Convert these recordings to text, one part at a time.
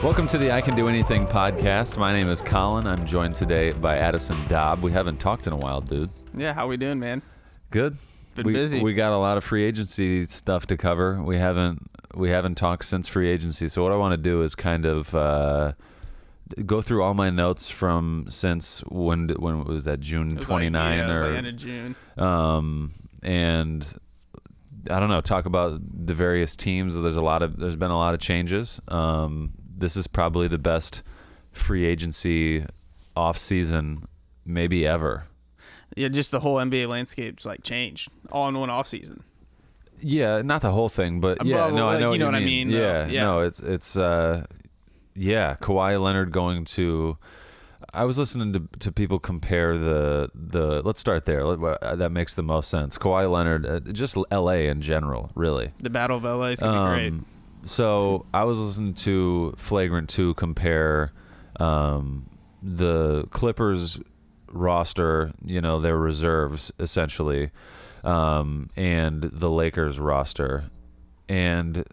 Welcome to the I Can Do Anything podcast. My name is Colin. I'm joined today by Adison Daub. We haven't talked in a while, dude. Yeah, how we doing, man? Good. Been busy. We got a lot of free agency stuff to cover. We haven't talked since free agency. So what I want to do is kind of go through all my notes from since when was that, June 29 it was or like end of June. And I don't know, talk about the various teams. There's been a lot of changes. This is probably the best free agency off season maybe ever. Yeah, just the whole NBA landscape's like changed all in one off season. Yeah, not the whole thing, but yeah, Well, no, I know you know what I you mean. Yeah, Yeah. no, it's Kawhi Leonard going to. I was listening to people compare the. Let's start there. That makes the most sense. Kawhi Leonard, just LA in general, really. The Battle of LA is gonna be great. So I was listening to Flagrant 2 compare the Clippers roster, their reserves essentially, and the Lakers roster, and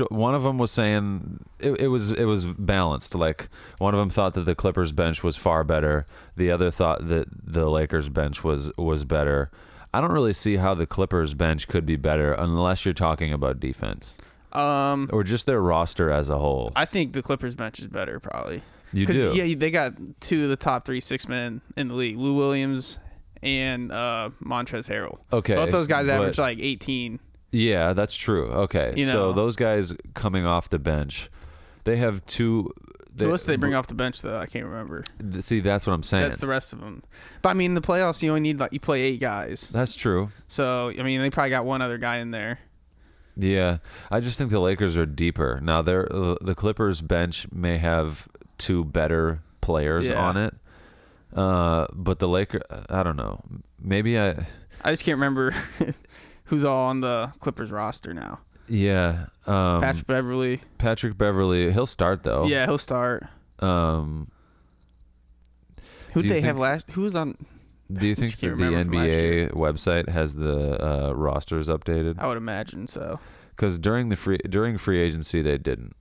one of them was saying it was balanced. Like, one of them thought that the Clippers bench was far better. The other thought that the Lakers bench was better. I don't really see how the Clippers bench could be better unless you're talking about defense, or just their roster as a whole. I think the Clippers bench is better, probably. You do? Yeah, they got two of the top 3 6 men in the league: Lou Williams and Montrezl Harrell. Okay, both those guys average like 18. Yeah, that's true. Okay, so those guys coming off the bench, they have two. Who else did they bring off the bench, though? I can't remember. See, that's what I'm saying. That's the rest of them. But I mean, the playoffs, you only need you play 8 guys. That's true. So I mean, they probably got one other guy in there. Yeah, I just think the Lakers are deeper now. The Clippers bench may have 2 better players on it, but the Lakers, I don't know. Maybe I just can't remember who's all on the Clippers roster now. Yeah. Patrick Beverly. He'll start, though. Yeah, he'll start. Who did they have last? Who was on? Do you think that the NBA website has the rosters updated? I would imagine so. Because during free agency, they didn't.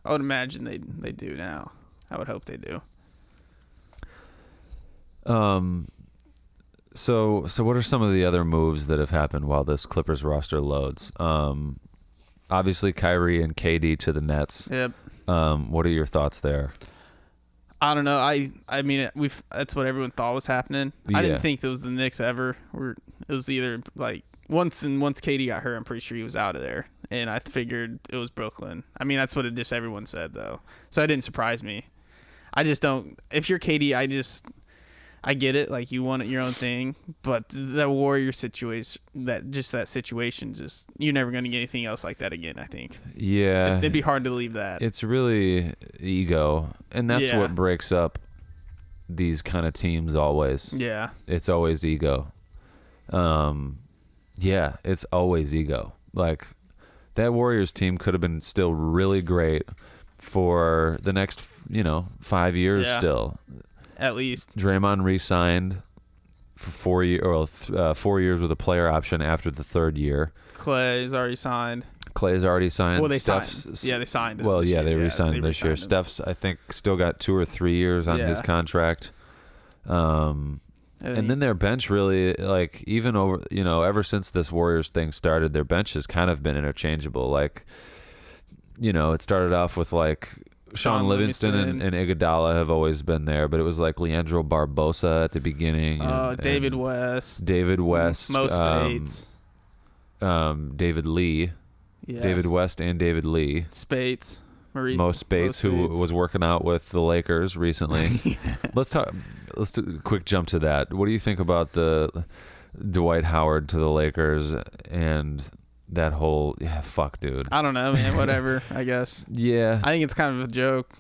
I would imagine they do now. I would hope they do. So what are some of the other moves that have happened while this Clippers roster loads? Obviously, Kyrie and KD to the Nets. Yep. What are your thoughts there? I don't know. I mean, that's what everyone thought was happening. Yeah. I didn't think it was the Knicks ever. It was either like once KD got hurt, I'm pretty sure he was out of there, and I figured it was Brooklyn. I mean, that's what everyone said, though. So it didn't surprise me. I just don't. If you're KD, I get it, like you want it your own thing, but the Warrior situation, that situation, you're never going to get anything else like that again, I think. Yeah. It'd be hard to leave that. It's really ego, and that's what breaks up these kind of teams always. Yeah. It's always ego. Yeah, it's always ego. Like, that Warriors team could have been still really great for the next, 5 years still. At least. Draymond re-signed for 4 years with a player option after the 3rd year. Clay's already signed. Well, they signed. Yeah, they signed him. Well, yeah, they re-signed him this year. Steph's, I think, still got 2 or 3 years on his contract. And then their bench really, like, even over, ever since this Warriors thing started, their bench has kind of been interchangeable. Like, it started off with, like, Sean Livingston and Iguodala have always been there, but it was like Leandro Barbosa at the beginning. David West. Mo Spates. David Lee. Yes. David West and David Lee. Spates. Mo Spates, who was working out with the Lakers recently. Let's do a quick jump to that. What do you think about the Dwight Howard to the Lakers and that whole fuck, dude? I don't know, man. Whatever, I guess. Yeah. I think it's kind of a joke.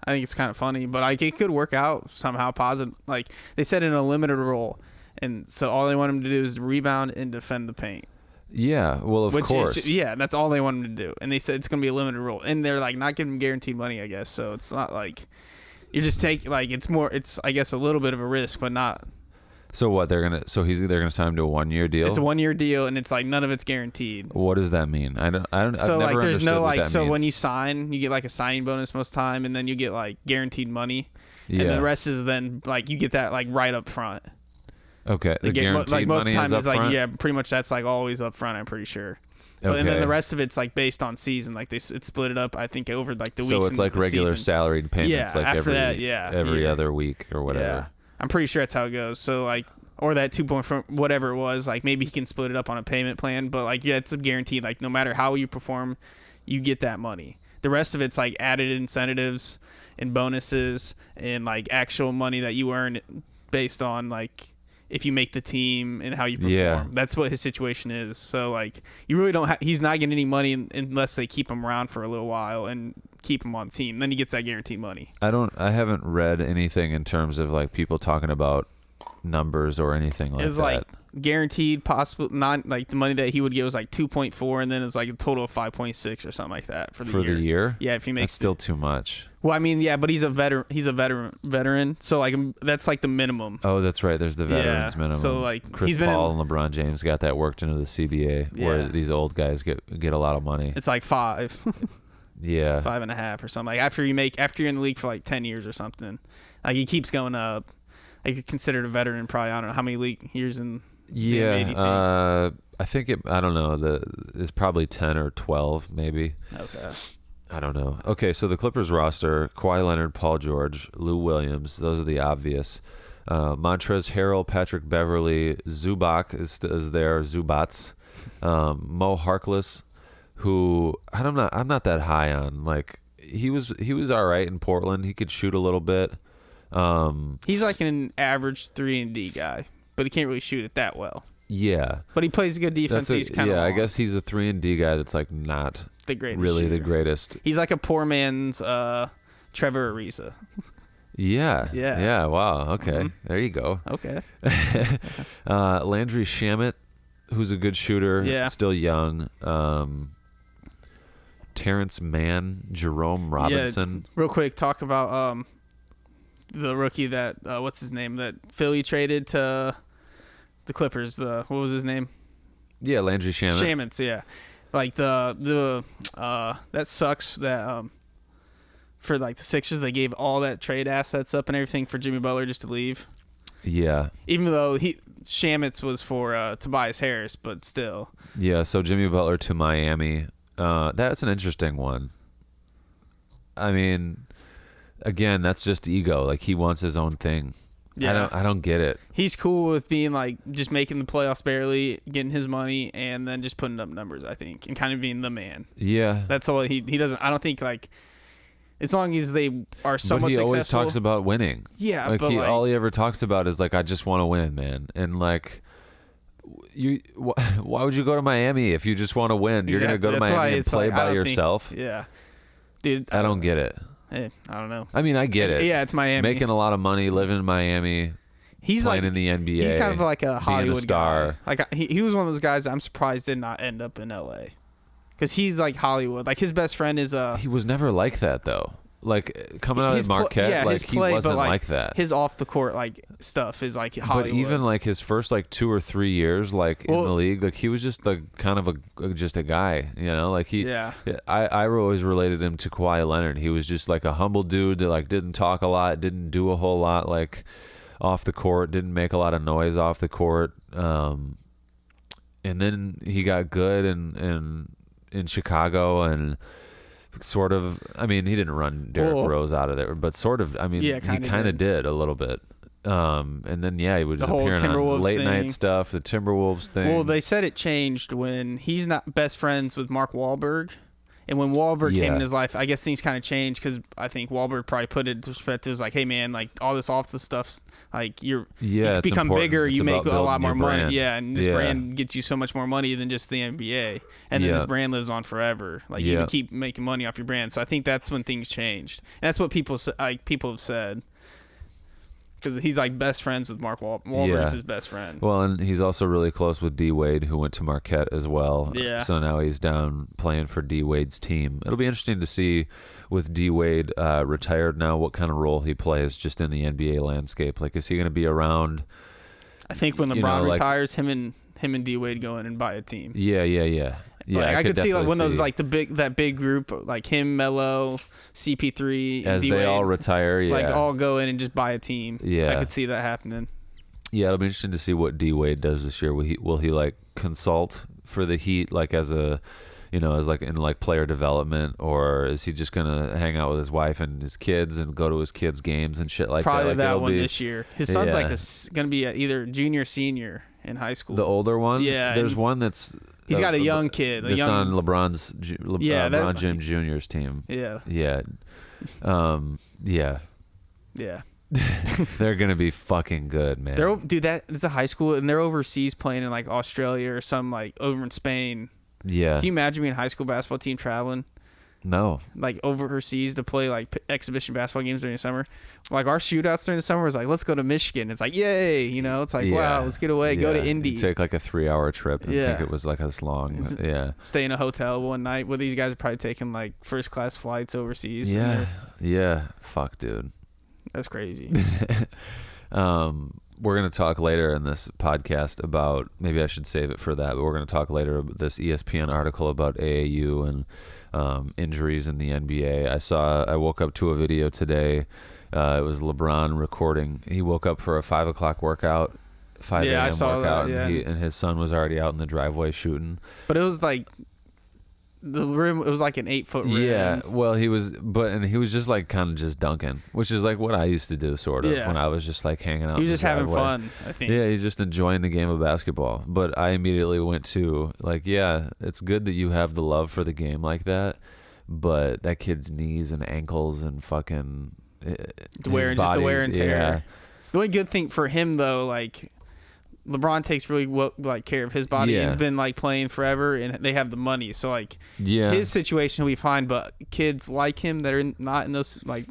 I think it's kind of funny, but it could work out somehow positive. Like, they said in a limited role, and so all they want him to do is rebound and defend the paint. Yeah, well, of course. That's all they want him to do. And they said it's going to be a limited role. And they're, like, not giving him guaranteed money, I guess. So it's not like you just take, like, it's, I guess, a little bit of a risk, but not So what they're gonna sign him to a 1-year deal? It's a 1-year deal, and it's like none of it's guaranteed. What does that mean? I don't. So I've like, never there's no what like. that So means. when you sign, you get like a signing bonus most time, and then you get like guaranteed money, Yeah. and the rest is then like you get that like right up front. Okay. The guaranteed like most money of the time is up front? yeah, pretty much that's like always up front. I'm pretty sure. But, and then the rest of it's like based on season. Like it's split it up. I think over like the weeks. So it's like regular season. salaried payments. Yeah, like after every every other week or whatever. Yeah, I'm pretty sure that's how it goes. So like, or that 2.4 whatever it was. Like maybe he can split it up on a payment plan. But like yeah, it's a guaranteed. Like no matter how you perform, you get that money. The rest of it's like added incentives and bonuses and like actual money that you earn based on like if you make the team and how you perform. Yeah. That's what his situation is. So like you really don't he's not getting any money unless they keep him around for a little while and keep him on the team. Then he gets that guaranteed money. I haven't read anything in terms of like people talking about numbers or anything like It's that. like guaranteed possible not like the money that he would get was like 2.4 and then it's like a total of 5.6 or something like that for the year. For the year? Yeah, if he makes That's still too much. Well, I mean, yeah, but he's a veteran. So like that's like the minimum. Oh, that's right. There's the veterans minimum. So like Chris he's been Paul and LeBron James got that worked into the CBA where Yeah. these old guys get a lot of money. it's like 5. Yeah. It's 5.5 or something. Like after you're in the league for like 10 years or something. Like he keeps going up. Like you're considered a veteran probably, I don't know how many league years in the NBA do you think? I think I don't know, it's probably 10 or 12 maybe. Okay. I don't know. Okay, so the Clippers roster: Kawhi Leonard, Paul George, Lou Williams. Those are the obvious. Montrezl Harrell, Patrick Beverley, Zubac is there. Zubats, Mo Harkless, who I'm not that high on. Like he was all right in Portland. He could shoot a little bit. He's like an average 3-and-D guy, but he can't really shoot it that well. Yeah, but he plays good defense. He's kind of I guess he's a 3-and-D guy. That's like not the greatest. Really, shooter. the greatest. He's like a poor man's Trevor Ariza. Yeah. Wow. Okay. Mm-hmm. There you go. Okay. Landry Shamet, who's a good shooter. Yeah. Still young. Terrence Mann, Jerome Robinson. Yeah, real quick, talk about the rookie that what's his name that Philly traded to the Clippers. What was his name? Yeah, Landry Shamet. Shamets, yeah. Like the that sucks that for like the Sixers they gave all that trade assets up and everything for Jimmy Butler just to leave. Yeah. Even though Shamets was for Tobias Harris, but still. Yeah, so Jimmy Butler to Miami. That's an interesting one. I mean, again, that's just ego. Like he wants his own thing. Yeah. I don't get it. He's cool with being like just making the playoffs barely, getting his money, and then just putting up numbers, I think, and kind of being the man. Yeah. That's all he doesn't. I don't think like as long as they are somewhat successful. But he always talks about winning. Yeah, like but all he ever talks about is like I just want to win, man, and like. Why would you go to Miami if you just want to win? You're gonna go to Miami and play by yourself. Yeah, dude, I don't get it. Hey, I don't know. I mean, I get it. Yeah, it's Miami. Making a lot of money, living in Miami. He's playing like in the NBA. He's kind of like a Hollywood star. guy. Like he was one of those guys I'm surprised did not end up in LA, because he's like Hollywood. Like his best friend is He was never like that though. Like coming out of Marquette, like he wasn't like that. His off the court like stuff is like Hollywood. But even like his first like 2 or 3 years like in the league, like he was just like kind of just a guy, you know. Like I always related him to Kawhi Leonard. He was just like a humble dude that like didn't talk a lot, didn't do a whole lot like off the court, didn't make a lot of noise off the court. And then he got good in Chicago and. Sort of, I mean, he didn't run Derrick Rose out of there, but sort of, I mean, he kind of did a little bit. And then, he was appearing on late night stuff, the Timberwolves thing. Well, they said it changed when he's not best friends with Mark Wahlberg. And when Wahlberg came in his life, I guess things kind of changed because I think Wahlberg probably put it into perspective. It was like, hey, man, like all this off the stuff, like you become important. bigger, it's you make a lot more brand. money. Yeah, and this brand gets you so much more money than just the NBA. And then this brand lives on forever. Like you can keep making money off your brand. So I think that's when things changed. And that's what people have said. Because he's like best friends with Mark Wahlberg. Wahlberg's his best friend. Well, and he's also really close with D Wade, who went to Marquette as well. Yeah. So now he's down playing for D Wade's team. It'll be interesting to see with D Wade retired now what kind of role he plays just in the NBA landscape. Like, is he going to be around I think when LeBron retires, him and D Wade go in and buy a team. Yeah. Like, I could see like one of those like that big group like him, Melo, CP3, as D-Wade, they all retire. Yeah, like all go in and just buy a team. Yeah, I could see that happening. Yeah, it'll be interesting to see what D Wade does this year. Will he like consult for the Heat like as a as like in like player development, or is he just gonna hang out with his wife and his kids and go to his kids' games and shit like Probably that? Probably that one this year. His son's gonna be either junior or senior in high school. The older one? Yeah. There's one that's... He's got a young kid. That's on LeBron James Jr.'s team. Yeah. Yeah. Yeah. They're going to be fucking good, man. It's a high school, and they're overseas playing in, like, Australia or some, like, over in Spain. Yeah. Can you imagine being a high school basketball team traveling? No. Like overseas to play like exhibition basketball games during the summer. Like our shootouts during the summer was like, let's go to Michigan. It's like, yay, it's like, wow, let's get away, go to Indy. You take like a 3-hour trip and think it was like this long. Stay in a hotel one night. Well, these guys are probably taking like first class flights overseas. Yeah. Fuck, dude. That's crazy. We're going to talk later in this podcast about, maybe I should save it for that, but we're going to talk later about this ESPN article about AAU and injuries in the NBA. I woke up to a video today. It was LeBron recording. He woke up for a 5 o'clock workout, 5 a.m. workout, and his son was already out in the driveway shooting. But it was like the rim. It was like an 8-foot rim. Yeah, well, he was just like kind of just dunking, which is like what I used to do, sort of, when I was just like hanging out. He was just having fun, I think. Yeah, he's just enjoying the game of basketball. But I immediately went to like, it's good that you have the love for the game like that, but that kid's knees and ankles and fucking the wear and tear. Yeah. The only good thing for him though, like, LeBron takes really care of his body. He's been like playing forever, and they have the money. So like, his situation will be fine. But kids like him that are not in those like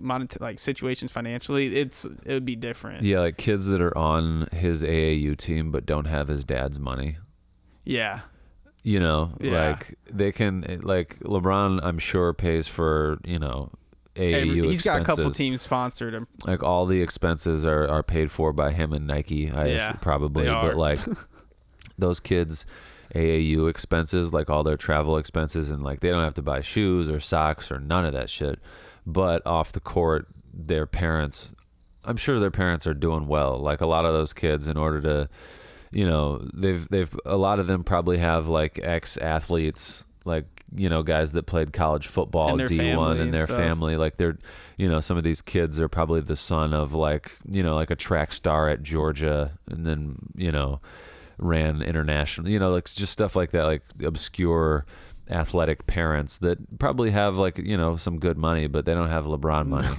situations financially, it would be different. Yeah, like kids that are on his AAU team but don't have his dad's money. Yeah. Like they can, like LeBron, I'm sure pays for AAU he's expenses. got a couple teams sponsored him. Like all the expenses are paid for by him and Nike, probably. But like those kids' AAU expenses, like all their travel expenses, and like they don't have to buy shoes or socks or none of that shit. But off the court, their parents, I'm sure their parents are doing well. Like a lot of those kids, in order to, they've a lot of them probably have like ex-athletes, like guys that played college football, D1, and their family, like they're, some of these kids are probably the son of like a track star at Georgia, and then ran international, like just stuff like that, like obscure athletic parents that probably have like some good money, but they don't have LeBron money.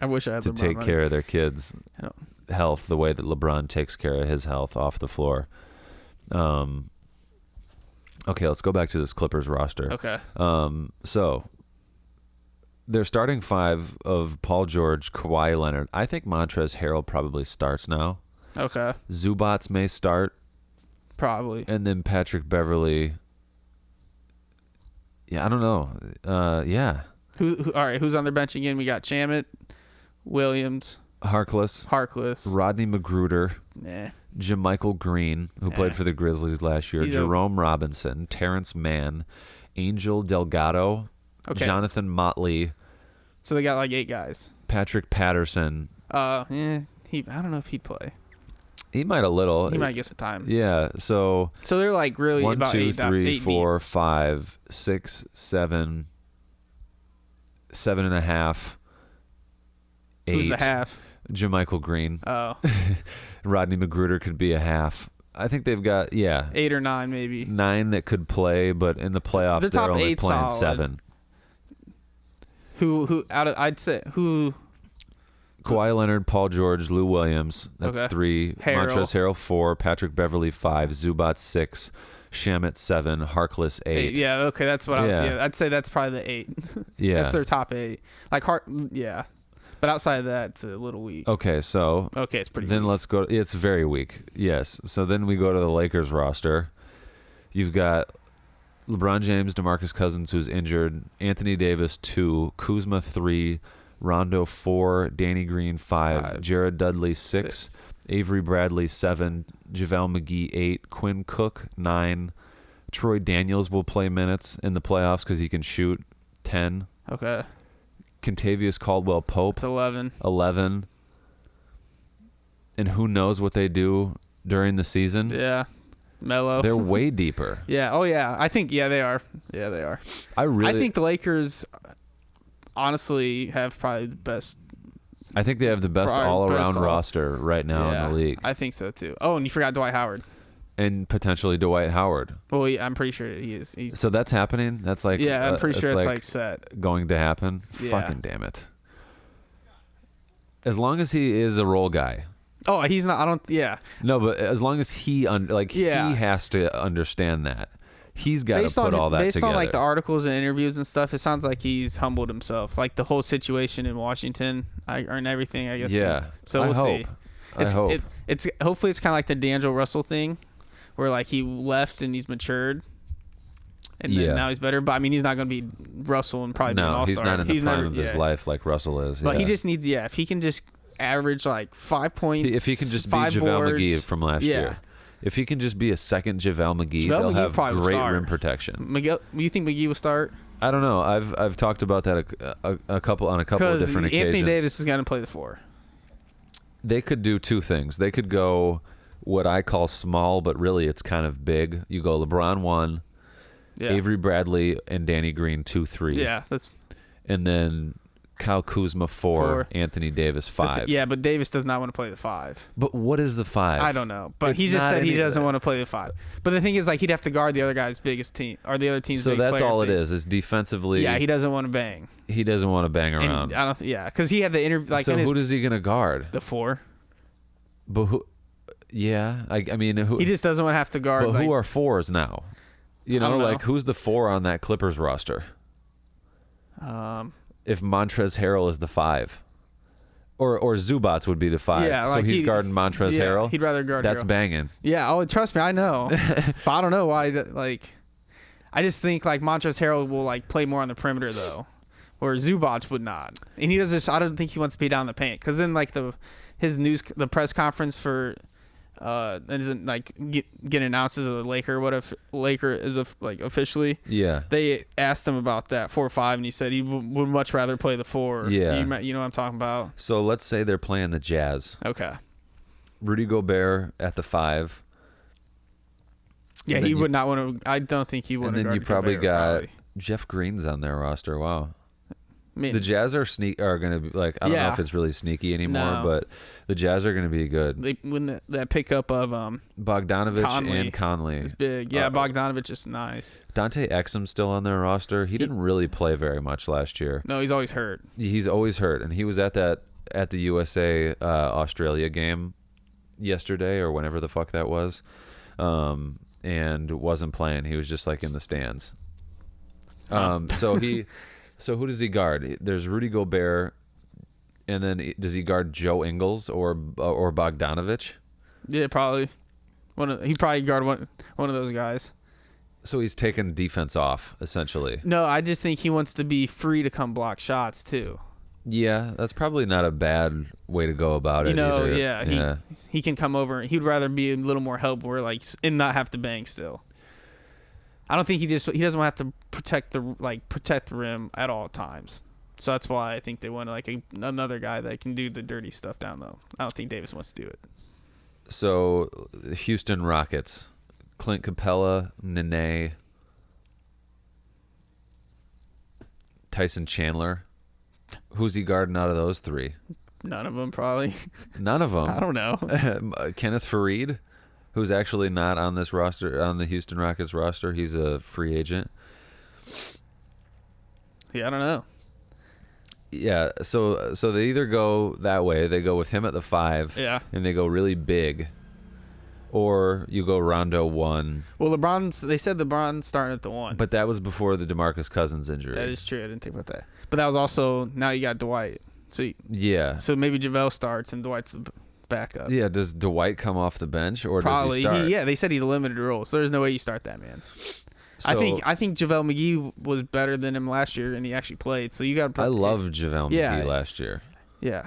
I wish I had to LeBron take money. care of their kids' health the way that LeBron takes care of his health off the floor. Okay, let's go back to this Clippers roster. Okay. So their starting five of Paul George, Kawhi Leonard. I think Montrezl Harrell probably starts now. Okay. Zubats may start. Probably. And then Patrick Beverly. Yeah, I don't know. Yeah. Who? All right, who's on their bench again? We got Shamet, Williams, Harkless, Rodney Magruder. Nah. JaMychal Green, who played for the Grizzlies last year, Jerome Robinson, Terrence Mann, Angel Delgado, Jonathan Motley. So they got like 8 guys. Patrick Patterson. I don't know if he'd play. He might a little. He might get some time. Yeah, so they're like really 1, about 2, 8, 3, 8 4, deep. 5, 6, 7, 7.5, 8. Who's the half? JaMychal Green. Oh. Rodney Magruder could be a half. I think they've got 8 or 9 maybe. 9 that could play, but in the playoffs the top they're only 8 playing solid. 7. Who out of Kawhi Leonard, Paul George, Lou Williams. That's 3. Harrell. Montrezl Harrell 4. Patrick Beverly 5. Zubac 6. Shamet 7. Harkless 8. Yeah, okay, that's what I was. Yeah, I'd say that's probably the 8. Yeah, that's their top 8. Like yeah. But outside of that, it's a little weak. Okay, so it's pretty then weak. let's go. It's very weak. Yes. So then we go to the Lakers roster. You've got LeBron James, DeMarcus Cousins, who's injured. Anthony Davis 2, Kuzma 3, Rondo 4, Danny Green 5, Jared Dudley 6, Avery Bradley 7, JaVale McGee 8, Quinn Cook 9, Troy Daniels will play minutes in the playoffs because he can shoot 10. Okay. Contavious Caldwell-Pope. It's 11. 11. And who knows what they do during the season? Yeah. Melo. They're way deeper. Yeah. Oh, yeah. I think, yeah, they are. Yeah, they are. I think the Lakers honestly have probably the best. I think they have the best all-around roster right now in the league. I think so, too. Oh, and you forgot Dwight Howard. And potentially Dwight Howard. Well, yeah, I'm pretty sure he is. So that's happening? That's like I'm pretty sure it's like set. Going to happen? Yeah. Fucking damn it. As long as he is a role guy. Oh, he's not. I don't. Yeah. No, but as long as he he has to understand that. He's got to put all that based together. On like the articles and interviews and stuff, it sounds like he's humbled himself. Like the whole situation in Washington and everything, I guess. Yeah. So we'll see. I hope. It's hopefully it's kind of like the D'Angelo Russell thing, where like he left and he's matured, and then now he's better. But I mean, he's not going to be Russell and probably be an all-star. He's not in the prime of his life like Russell is. But he just needs if he can just average like 5 points, if he can just be JaVale McGee from last year. If he can just be a second JaVale McGee, they'll have great rim protection. Miguel, you think McGee will start? I don't know. I've talked about that a couple of different occasions. Anthony Davis is going to play the 4. They could do two things. They could go what I call small, but really it's kind of big. You go LeBron 1, Avery Bradley and Danny Green 2, 3. Yeah, and then Kyle Kuzma 4, Anthony Davis 5. But Davis does not want to play the 5. But what is the 5? I don't know. But he just said he doesn't want to play the 5. But the thing is, like, he'd have to guard the other guy's biggest team or the other team's biggest player. So that's all it is defensively. Yeah, he doesn't want to bang. He doesn't want to bang around. And I don't. Because he had the interview. Like, so who is he gonna guard? The 4. But who? Yeah, I mean, who? He just doesn't want to have to guard. But who are 4s now? You know, like who's the 4 on that Clippers roster? If Montrezl Harrell is the 5, or Zubats would be the 5. Yeah, so he's guarding Montrezl Harrell. He'd rather guard. That's Harrell. Banging. Yeah. Oh, trust me, I know. But I don't know why. I just think like Montrezl Harrell will like play more on the perimeter though, where Zubats would not. And he does this. I don't think he wants to be down the paint because then like the press conference for. Isn't like get announced as a Laker. What if Laker is officially? Yeah. They asked him about that 4-5, and he said he would much rather play the 4. Yeah. You know what I'm talking about. So let's say they're playing the Jazz. Okay. Rudy Gobert at the 5. Yeah, he would not want to. I don't think he would. And then you probably got Jeff Green's on their roster. Wow. The Jazz are going to be like, I don't know if it's really sneaky anymore, but the Jazz are going to be good. They win that pickup of Bogdanovich and Conley. It's big. Yeah, Bogdanovich is nice. Dante Exum's still on their roster. He didn't really play very much last year. No, he's always hurt. He's always hurt, and he was at the USA Australia game yesterday or whenever the fuck that was, and wasn't playing. He was just like in the stands. So who does he guard? There's Rudy Gobert, and then does he guard Joe Ingles or Bogdanovich? Yeah, probably. He'd probably guard one of those guys. So he's taken defense off, essentially. No, I just think he wants to be free to come block shots too. Yeah, that's probably not a bad way to go about it. Either. Yeah. He can come over. He'd rather be a little more help, and not have to bang still. I don't think he doesn't want to have to protect the rim at all times. So that's why I think they want another guy that can do the dirty stuff down low. I don't think Davis wants to do it. So Houston Rockets, Clint Capella, Nene, Tyson Chandler. Who's he guarding out of those 3? None of them probably. None of them. I don't know. Kenneth Faried, who's actually not on this roster, on the Houston Rockets roster. He's a free agent. Yeah, I don't know. Yeah, so they either go that way, they go with him at the 5, and they go really big, or you go Rondo 1. Well, they said LeBron's starting at the 1. But that was before the DeMarcus Cousins injury. That is true. I didn't think about that. But that was also, now you got Dwight. So maybe JaVale starts and Dwight's the backup. Yeah, does Dwight come off the bench or probably, does he start? They said he's a limited role, so there's no way you start that man. So, I think JaVale McGee was better than him last year, and he actually played. So you got. I loved JaVale McGee last year. Yeah,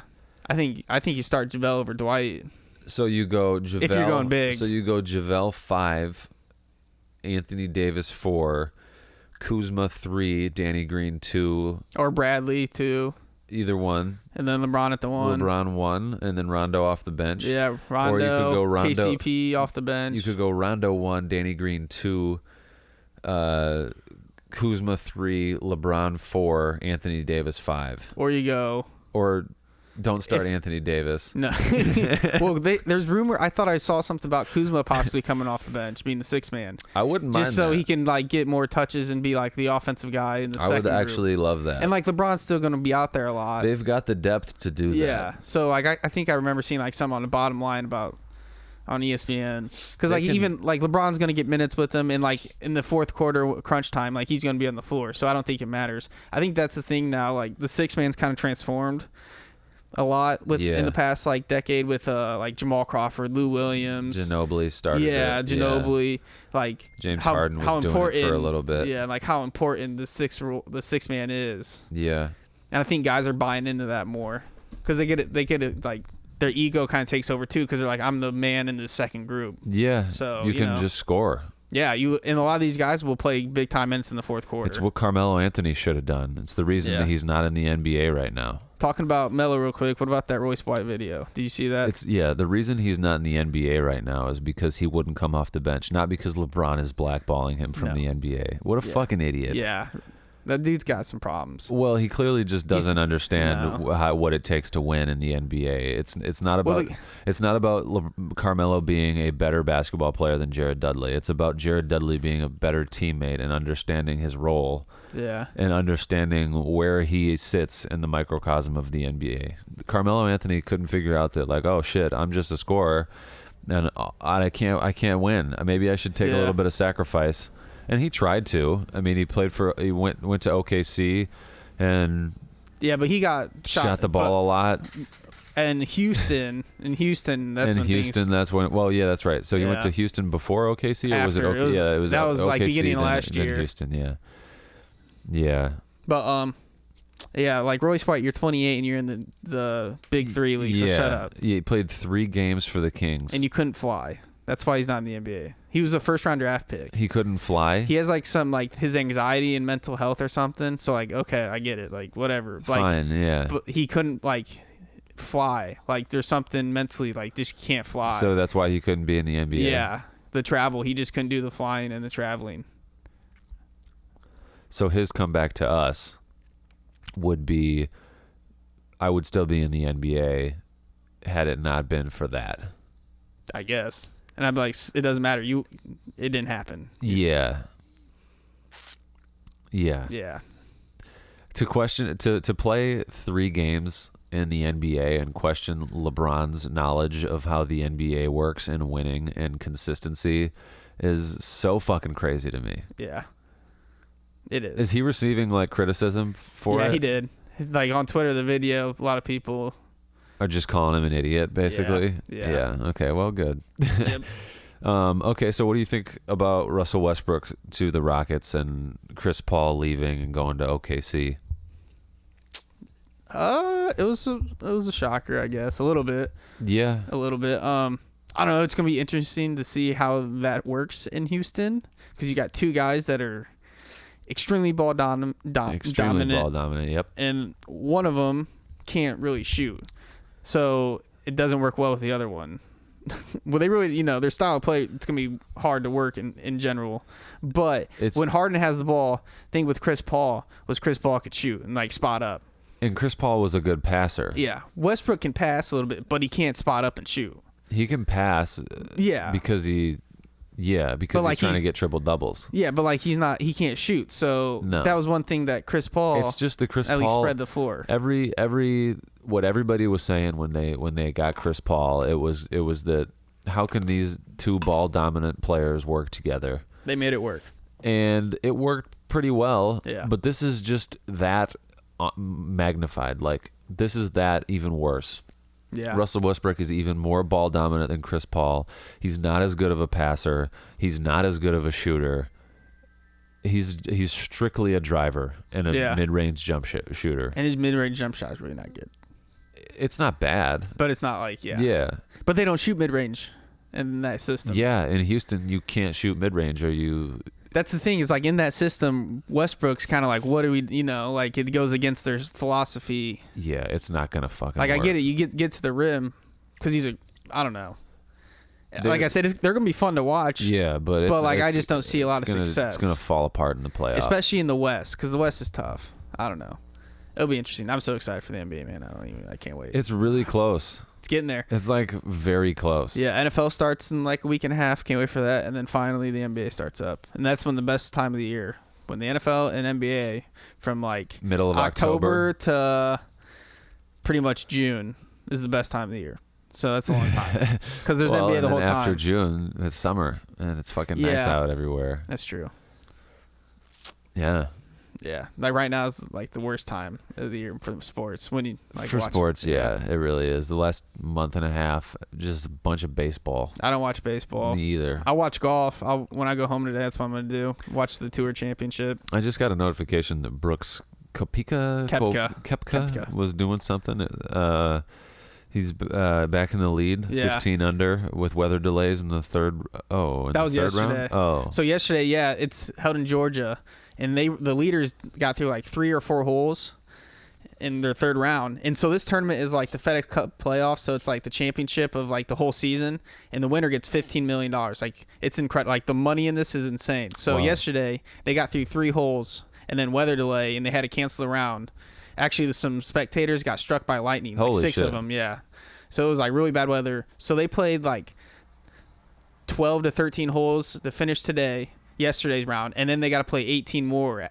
I think you start JaVale over Dwight. So you go JaVale. If you're going big. So you go JaVale 5, Anthony Davis 4, Kuzma 3, Danny Green 2. Or Bradley 2. Either one. And then LeBron at the 1. LeBron 1, and then Rondo off the bench. Yeah, Rondo, or you could go Rondo, KCP off the bench. You could go Rondo 1, Danny Green 2, Kuzma 3, LeBron 4, Anthony Davis 5. Or you go... Or don't start Anthony Davis. No. Well, there's rumor. I thought I saw something about Kuzma possibly coming off the bench, being the sixth man. I wouldn't mind just so that. he can like get more touches and be like the offensive guy in the second group. I would actually love that. And like LeBron's still going to be out there a lot. They've got the depth to do that. Yeah. So like I think I remember seeing like some on the bottom line about on ESPN because like even like LeBron's going to get minutes with them and like in the fourth quarter crunch time like he's going to be on the floor. So I don't think it matters. I think that's the thing now. Like the sixth man's kind of transformed a lot in the past like decade with like Jamal Crawford, Lou Williams, Ginobili started. Yeah, Ginobili, like James Harden was doing it for a little bit. Yeah, like how important the sixth man is. Yeah, and I think guys are buying into that more because they get it like their ego kind of takes over too because they're like I'm the man in the second group. Yeah, so you can just score. Yeah, and a lot of these guys will play big time minutes in the fourth quarter. It's what Carmelo Anthony should have done. It's the reason that he's not in the NBA right now. Talking about Melo real quick, what about that Royce White video? Did you see that? The reason he's not in the NBA right now is because he wouldn't come off the bench, not because LeBron is blackballing him from the NBA. What a fucking idiot. Yeah. That dude's got some problems. Well, he clearly just doesn't understand what it takes to win in the NBA. It's not about Carmelo being a better basketball player than Jared Dudley. It's about Jared Dudley being a better teammate and understanding his role. Yeah. And understanding where he sits in the microcosm of the NBA. Carmelo Anthony couldn't figure out that like, oh shit, I'm just a scorer and I can't win. Maybe I should take a little bit of sacrifice. And he tried to. I mean, he went to OKC, and but he got shot the ball a lot. And Houston, that's when. Well, yeah, that's right. So he went to Houston before OKC, or was it OKC? It was that was OKC, like beginning of last year. Houston, yeah. But like Royce White, you're 28 and you're in the Big Three league. So shut up. Yeah, he played 3 games for the Kings, and you couldn't fly. That's why he's not in the NBA. He was a first-round draft pick. He couldn't fly? He has, like, some, like, his anxiety and mental health or something. So, like, okay, I get it. Like, whatever. Fine, yeah. But he couldn't, like, fly. Like, there's something mentally, like, just can't fly. So that's why he couldn't be in the NBA? Yeah. The travel. He just couldn't do the flying and the traveling. So his comeback to us would be, I would still be in the NBA had it not been for that. I guess. And I'd be like, it doesn't matter. It didn't happen. Yeah. To play 3 games in the NBA and question LeBron's knowledge of how the NBA works and winning and consistency is so fucking crazy to me. Yeah. It is. Is he receiving like criticism for it? Yeah, he did. Like on Twitter, the video, a lot of people are just calling him an idiot, basically. Yeah. Okay. Well, good. Yep. Okay. So, what do you think about Russell Westbrook to the Rockets and Chris Paul leaving and going to OKC? It was a shocker, I guess, a little bit. Yeah. A little bit. I don't know. It's gonna be interesting to see how that works in Houston because you got 2 guys that are extremely ball dominant. Yep. And one of them can't really shoot. So it doesn't work well with the other one. Well, they really, their style of play, it's going to be hard to work in general. But when Harden has the ball, thing with Chris Paul could shoot and like spot up. And Chris Paul was a good passer. Yeah. Westbrook can pass a little bit, but he can't spot up and shoot. He can pass. Because he's trying to get triple doubles. Yeah, but like he can't shoot. So that was one thing that Chris Paul. It's just the Chris Paul at least spread the floor. What everybody was saying when they got Chris Paul, it was that how can these 2 ball dominant players work together? They made it work, and it worked pretty well. Yeah. But this is just that magnified. Like this is that even worse. Yeah. Russell Westbrook is even more ball dominant than Chris Paul. He's not as good of a passer. He's not as good of a shooter. He's strictly a driver and a mid-range jump shooter. And his mid-range jump shot is really not good. It's not bad. But it's not like, Yeah. But they don't shoot mid-range in that system. Yeah, in Houston, you can't shoot mid-range or you... That's the thing is, like, in that system, Westbrook's kind of like, what do we, like, it goes against their philosophy. Yeah, it's not going to fucking Like, work. I get it. You get to the rim because I don't know. Like I said, they're going to be fun to watch. Yeah, but I just don't see a lot of success. It's going to fall apart in the playoffs. Especially in the West, because the West is tough. I don't know. It'll be interesting. I'm so excited for the NBA, man. I can't wait. It's really close. It's getting there. It's like very close. Yeah, NFL starts in like a week and a half. Can't wait for that. And then finally the NBA starts up. And that's when the best time of the year. When the NFL and NBA from like middle of October to pretty much June is the best time of the year. So that's a long time. Because there's NBA the whole time. After June, it's summer. And it's fucking nice out everywhere. That's true. Yeah. Yeah, like right now is like the worst time of the year for sports. When you like for sports, yeah, it really is. The last month and a half, just a bunch of baseball. I don't watch baseball. Me either. I watch golf. When I go home today, that's what I'm gonna do. Watch the Tour Championship. I just got a notification that Brooks Koepka was doing something. He's back in the lead, 15 under with weather delays in the third. Oh, that was yesterday. Round? Oh, so yesterday, yeah, it's held in Georgia. And the leaders got through like 3 or 4 holes in their third round. And so this tournament is like the FedEx Cup playoffs. So it's like the championship of like the whole season. And the winner gets $15 million. Like, it's incredible. Like, the money in this is insane. So yesterday, they got through 3 holes and then weather delay, and they had to cancel the round. Actually, some spectators got struck by lightning. Holy like 6 shit. of them, yeah. So it was like really bad weather. So they played like 12 to 13 holes to finish today. Yesterday's round, and then they got to play 18 more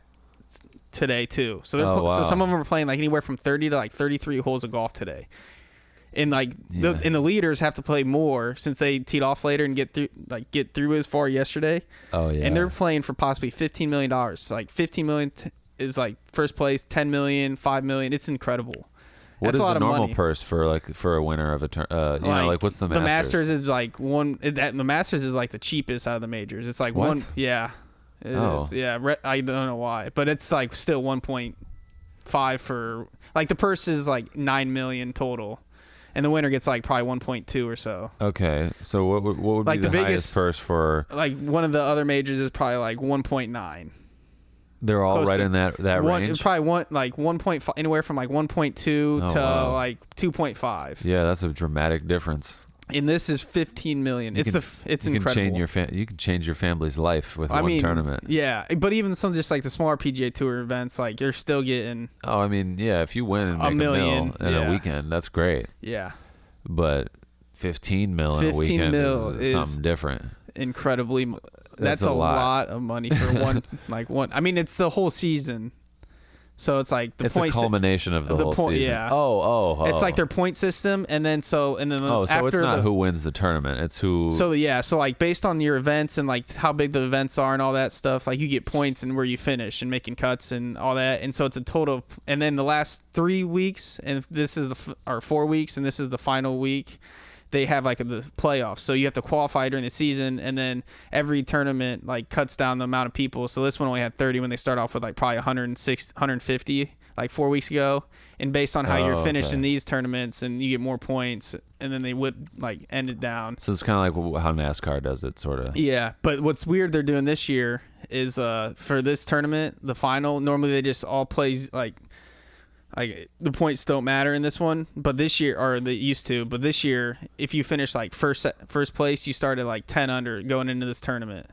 today too. So so some of them are playing like anywhere from 30 to like 33 holes of golf today, and like the leaders have to play more since they teed off later and get through as far yesterday. Oh yeah, and they're playing for possibly $15 million. Like 15 million is like first place, 10 million, 5 million. It's incredible. What That's is a lot the of normal money. purse for a winner of a turn? What's the Masters? The Masters is like the Masters is like the cheapest out of the majors. It's like what? one. Yeah, it is. Yeah, I don't know why, but it's like still 1.5 for like the purse is like 9 million total, and the winner gets like probably 1.2 or so. Okay, so what would like be the biggest highest purse for? Like one of the other majors is probably like 1.9. They're all right in that range. Probably 1.5, anywhere from like 1.2 to like 2.5. Yeah, that's a dramatic difference. And this is 15 million. It's incredible. You can change your family's life with one tournament. Yeah, but even some just like the smaller PGA Tour events, like you're still getting. Oh, I mean, yeah, if you win and make $1 million in a weekend, that's great. Yeah. But 15 mil in a weekend is something different. Incredibly. That's a lot of money for one. I mean, it's the whole season, so it's like it's a culmination of the whole season. Yeah. Oh. It's like their point system, and then so it's not who wins the tournament. It's who. So like based on your events and like how big the events are and all that stuff, like you get points and where you finish and making cuts and all that, and so it's a total. And then the last 3 weeks, and this is or 4 weeks, and this is the final week. They have like the playoffs, so you have to qualify during the season, and then every tournament like cuts down the amount of people. So this one only had 30 when they start off with like probably 150 like 4 weeks ago, and based on how you're finished in these tournaments, and you get more points, and then they would like end it down. So it's kind of like how NASCAR does it, sort of. Yeah, but what's weird they're doing this year is for this tournament, the final. Normally they just all plays like the points don't matter in this one, but this year, or they used to, but this year, if you finish like first place, you started like 10 under going into this tournament.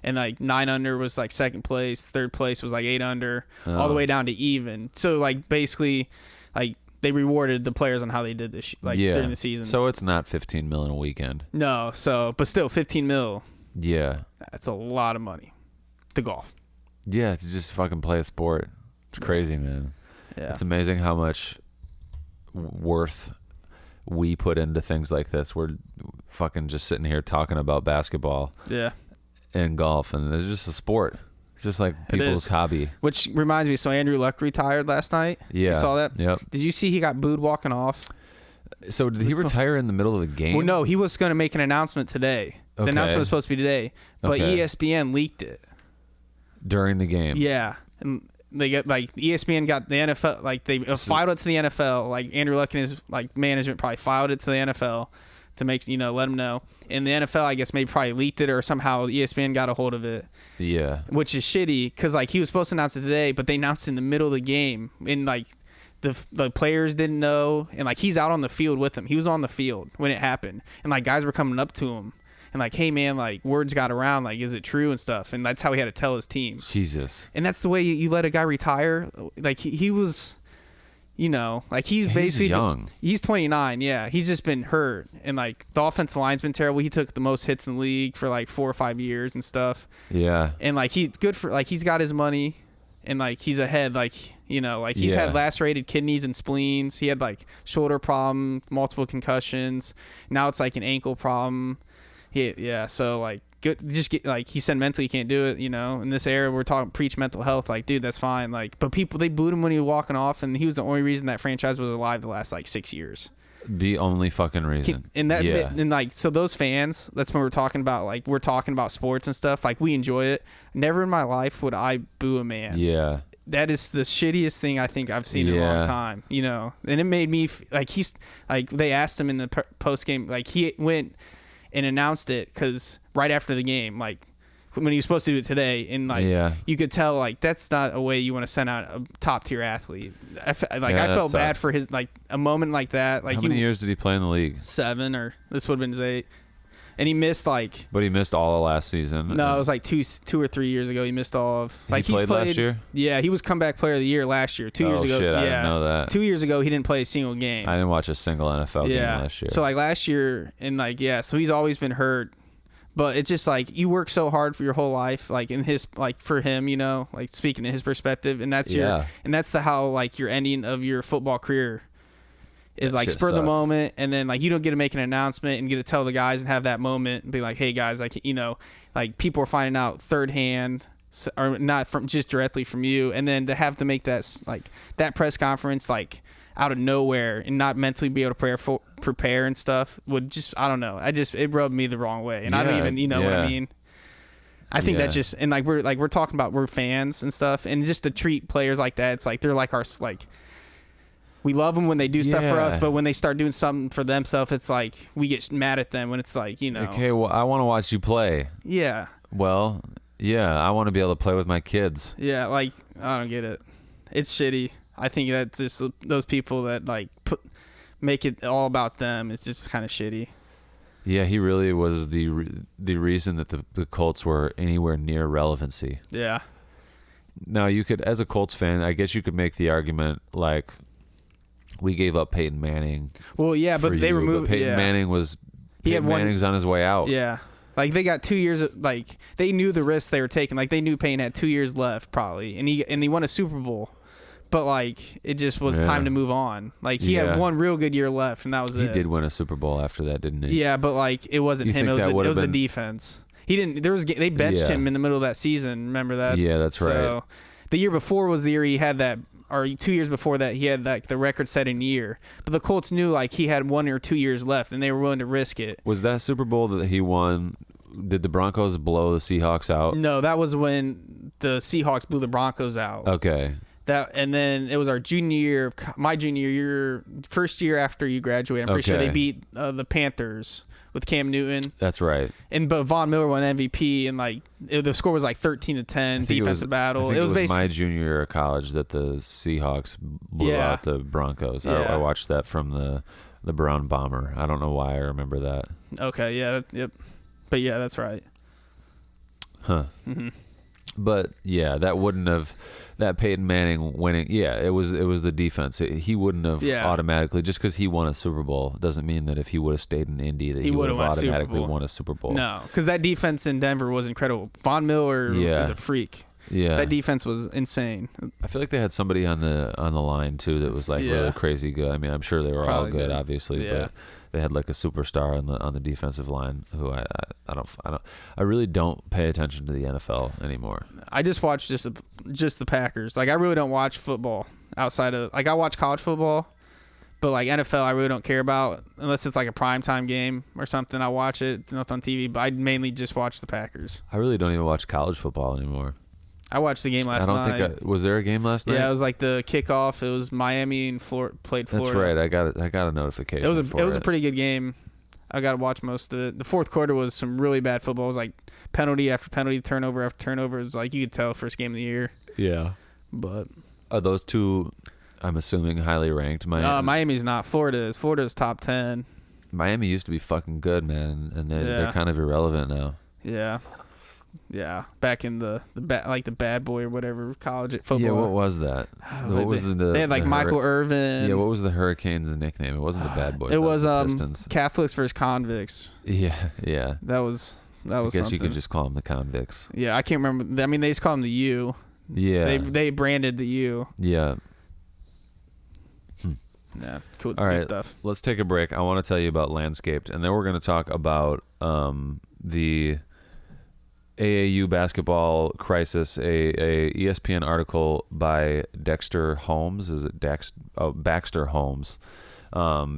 And like 9 under was like second place, third place was like 8 under, all the way down to even. So like basically, like they rewarded the players on how they did this during the season. So it's not 15 mil in a weekend. No, but still 15 mil. Yeah, that's a lot of money to golf. Yeah, to just fucking play a sport. It's crazy, man. Yeah. It's amazing how much worth we put into things like this. We're fucking just sitting here talking about basketball and golf, and it's just a sport. It's just like people's hobby. Which reminds me, so Andrew Luck retired last night. Yeah. You saw that? Yep. Did you see he got booed walking off? So did he retire in the middle of the game? Well, no, he was going to make an announcement today. The announcement was supposed to be today, but ESPN leaked it. During the game? Yeah. And they get like ESPN got the NFL, like they filed it to the NFL. Like Andrew Luck and his like management probably filed it to the NFL to make let them know. And the NFL, I guess, maybe probably leaked it or somehow ESPN got a hold of it. Yeah. Which is shitty because like he was supposed to announce it today, but they announced it in the middle of the game, and like the players didn't know, and like he's out on the field with them. He was on the field when it happened, and like guys were coming up to him and like, hey man, like words got around, like is it true and stuff, and that's how he had to tell his team. Jesus. And that's the way you let a guy retire. Like he was, like he's basically young. He's 29. Yeah, he's just been hurt, and like the offensive line's been terrible. He took the most hits in the league for like 4 or 5 years and stuff. Yeah. And like he's good for like he's got his money. And, like, he's ahead, like, like he's had lacerated kidneys and spleens. He had, like, shoulder problem, multiple concussions. Now it's, like, an ankle problem. So, like, good. Just get, like, he said mentally he can't do it, In this era, we're talking preach mental health. Like, dude, that's fine. Like, but people, they booed him when he was walking off, and he was the only reason that franchise was alive the last, like, 6 years. The only fucking reason. And like, so those fans, that's when we're talking about sports and stuff. Like, we enjoy it. Never in my life would I boo a man. Yeah. That is the shittiest thing I think I've seen in a long time, And it made me they asked him in the post game, like he went and announced it because right after the game, like when he was supposed to do it today, and like you could tell like that's not a way you want to send out a top tier athlete. I felt bad for his like a moment like that. Like how many years did he play in the league? 7, or this would have been his 8. And he missed like. But he missed all of last season. No, it was like 2 or 3 years ago. He missed all of. Like he played last year. Yeah, he was comeback player of the year last year. 2 years ago. Shit, I didn't know that. 2 years ago, he didn't play a single game. I didn't watch a single NFL game last year. So like last year, and like so he's always been hurt. But it's just like you work so hard for your whole life, like in his like for him, like speaking to his perspective, and that's how like your ending of your football career is like spur of the moment, and then like you don't get to make an announcement and get to tell the guys and have that moment and be like, hey guys, like like people are finding out third hand or not from just directly from you, and then to have to make that like that press conference like out of nowhere and not mentally be able to prepare and stuff would just, I don't know. It rubbed me the wrong way. And I don't even, what I mean? I think that just, and like we're talking about, we're fans and stuff, and just to treat players like that, it's like, they're like our, like, we love them when they do stuff for us, but when they start doing something for themselves, it's like, we get mad at them when it's like, Okay, well, I want to watch you play. Yeah. Well, I want to be able to play with my kids. Yeah, like, I don't get it. It's shitty. I think that's just those people that like make it all about them. It's just kind of shitty. Yeah, he really was the reason that the Colts were anywhere near relevancy. Yeah. Now you could, as a Colts fan, I guess you could make the argument like we gave up Peyton Manning. Well, yeah, but they removed Peyton Manning was Manning's on his way out. Yeah. Like they got 2 years. Like they knew the risks they were taking. Like they knew Peyton had 2 years left probably, and he won a Super Bowl. But, like, it just was time to move on. Like, he had one real good year left, and that was it. He did win a Super Bowl after that, didn't he? Yeah, but, like, it wasn't him. It was the defense. He didn't. They benched him in the middle of that season. Remember that? Yeah, that's right. So, the year before was the year he had that, or 2 years before that, he had, like, the record-setting year. But the Colts knew, like, he had 1 or 2 years left, and they were willing to risk it. Was that Super Bowl that he won? Did the Broncos blow the Seahawks out? No, that was when the Seahawks blew the Broncos out. Okay. And then it was our junior year, my junior year, first year after you graduated. I'm pretty sure they beat the Panthers with Cam Newton. That's right. But Von Miller won MVP, and like the score was like 13-10 defensive battle. It was my junior year of college that the Seahawks blew out the Broncos. Yeah. I watched that from the Brown Bomber. I don't know why I remember that. Okay. Yeah. Yep. But yeah, that's right. Huh. Mm-hmm. But yeah, that Peyton Manning winning. Yeah, it was the defense. He wouldn't have automatically, just because he won a Super Bowl doesn't mean that if he would have stayed in Indy that he would have automatically won a Super Bowl. No, because that defense in Denver was incredible. Von Miller is a freak. Yeah, that defense was insane. I feel like they had somebody on the line too that was like really crazy good. I mean, I'm sure they were all good, obviously, but they had like a superstar on the defensive line who I really don't pay attention to the NFL anymore. I just watch just the Packers. Like I really don't watch football outside of like I watch college football, but like NFL I really don't care about unless it's like a primetime game or something. I watch it. It's nothing on TV, but I mainly just watch the Packers. I really don't even watch college football anymore. I watched the game last night. Was there a game last night? Yeah, it was like the kickoff. It was Miami and played Florida. That's right. I got a notification. It was a pretty good game. I got to watch most of it. The fourth quarter was some really bad football. It was like penalty after penalty, turnover after turnover. It was like you could tell first game of the year. Yeah. But are those two, I'm assuming, highly ranked? Miami's not. Florida is. Florida's top 10. Miami used to be fucking good, man, and they're kind of irrelevant now. Yeah. Yeah, back in the bad boy or whatever college football. Yeah, what was that? They had like Michael Irvin. Yeah, what was the Hurricanes' nickname? It wasn't the Bad Boys. It was Pistons. Catholics versus convicts. Yeah. That was I guess something. you could just call them the convicts. Yeah, I can't remember. I mean, they just call them the U. Yeah. They branded the U. Yeah. Yeah, cool. All right, stuff. Let's take a break. I want to tell you about Landscaped, and then we're going to talk about the AAU basketball crisis, a ESPN article by Dexter Holmes. Is it Baxter Holmes?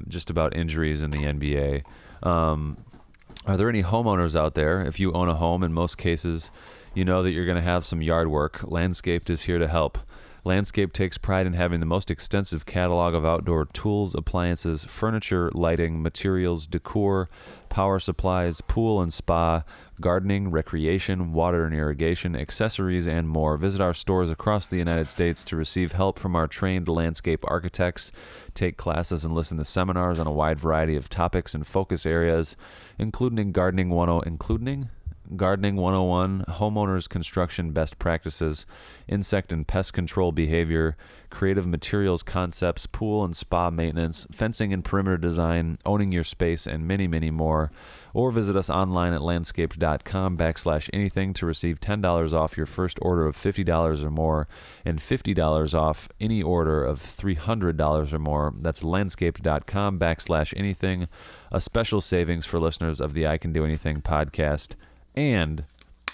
Just about injuries in the NBA. Are there any homeowners out there? If you own a home, in most cases, you know that you're going to have some yard work. Landscaped is here to help. Landscape takes pride in having the most extensive catalog of outdoor tools, appliances, furniture, lighting, materials, decor, power supplies, pool and spa, gardening, recreation, water and irrigation, accessories, and more. Visit our stores across the United States to receive help from our trained landscape architects, take classes and listen to seminars on a wide variety of topics and focus areas, including Gardening 101, homeowners construction best practices, insect and pest control behavior, creative materials concepts, pool and spa maintenance, fencing and perimeter design, owning your space, and many, many more. Or visit us online at landscaped.com/anything to receive $10 off your first order of $50 or more and $50 off any order of $300 or more. That's landscaped.com/anything. A special savings for listeners of the I Can Do Anything podcast. And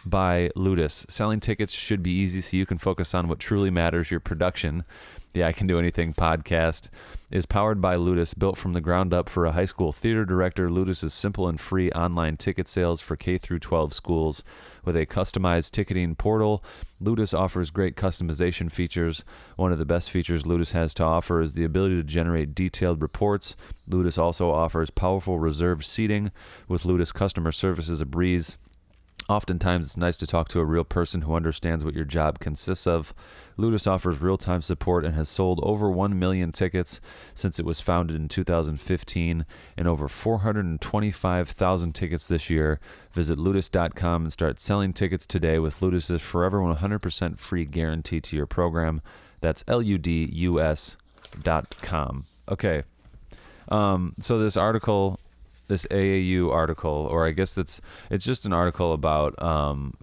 by Ludus. Selling tickets should be easy so you can focus on what truly matters, your production. The I Can Do Anything podcast is powered by Ludus, built from the ground up for a high school theater director. Ludus is simple and free online ticket sales for K through 12 schools. With a customized ticketing portal, Ludus offers great customization features. One of the best features Ludus has to offer is the ability to generate detailed reports. Ludus also offers powerful reserved seating. With Ludus, customer service is a breeze. Oftentimes, it's nice to talk to a real person who understands what your job consists of. Ludus offers real-time support and has sold over 1 million tickets since it was founded in 2015 and over 425,000 tickets this year. Visit ludus.com and start selling tickets today with Ludus's forever 100% free guarantee to your program. That's ludus.com. Okay. So this article... This AAU article, or I guess it's just an article about,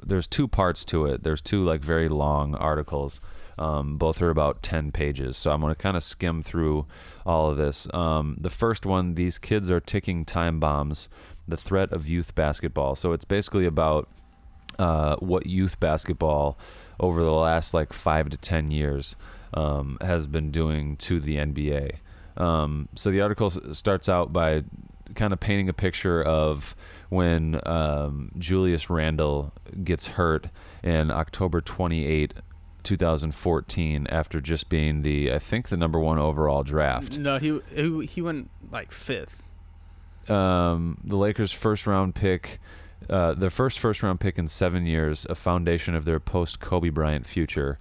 there's two parts to it. There's two like very long articles. Both are about 10 pages. So I'm going to kind of skim through all of this. The first one, these kids are ticking time bombs, the threat of youth basketball. So it's basically about what youth basketball over the last like 5 to 10 years has been doing to the NBA. So the article starts out by kind of painting a picture of when Julius Randle gets hurt in October 28, 2014, after just being I think the number one overall draft. No, he went like fifth. The Lakers' first-round pick, their first-round pick in 7 years, a foundation of their post-Kobe Bryant future.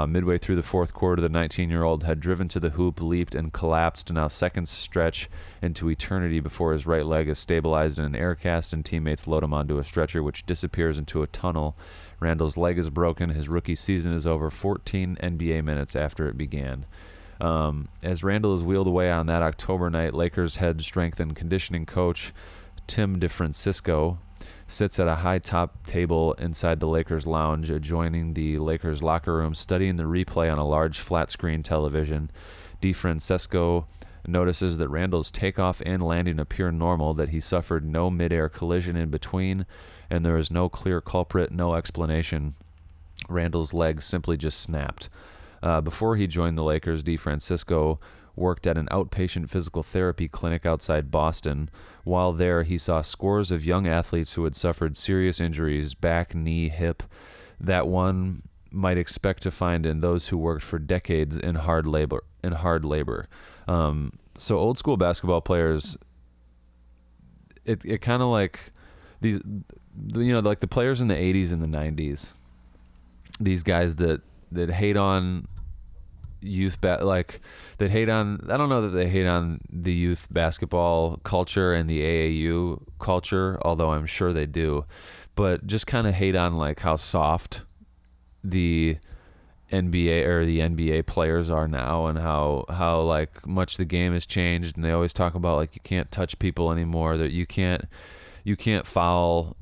Midway through the fourth quarter, the 19-year-old had driven to the hoop, leaped, and collapsed. Now seconds stretch into eternity before his right leg is stabilized in an air cast and teammates load him onto a stretcher, which disappears into a tunnel. Randall's leg is broken. His rookie season is over 14 NBA minutes after it began. As Randall is wheeled away on that October night, Lakers head strength and conditioning coach Tim DeFrancisco sits at a high top table inside the Lakers lounge adjoining the Lakers locker room, studying the replay on a large flat screen television. DeFrancisco notices that Randall's takeoff and landing appear normal, that he suffered no midair collision in between, and there is no clear culprit, no explanation. Randall's leg simply just snapped. Before he joined the Lakers, DeFrancisco worked at an outpatient physical therapy clinic outside Boston. While there, he saw scores of young athletes who had suffered serious injuries, back, knee, hip. That one might expect to find in those who worked for decades in hard labor. So old school basketball players, it kind of like these, like the players in the 80s and the 90s, these guys that hate on youth, I don't know that they hate on the youth basketball culture and the AAU culture, although I'm sure they do, but just kind of hate on like how soft the NBA players are now, and how like much the game has changed. And they always talk about like you can't touch people anymore, that you can't foul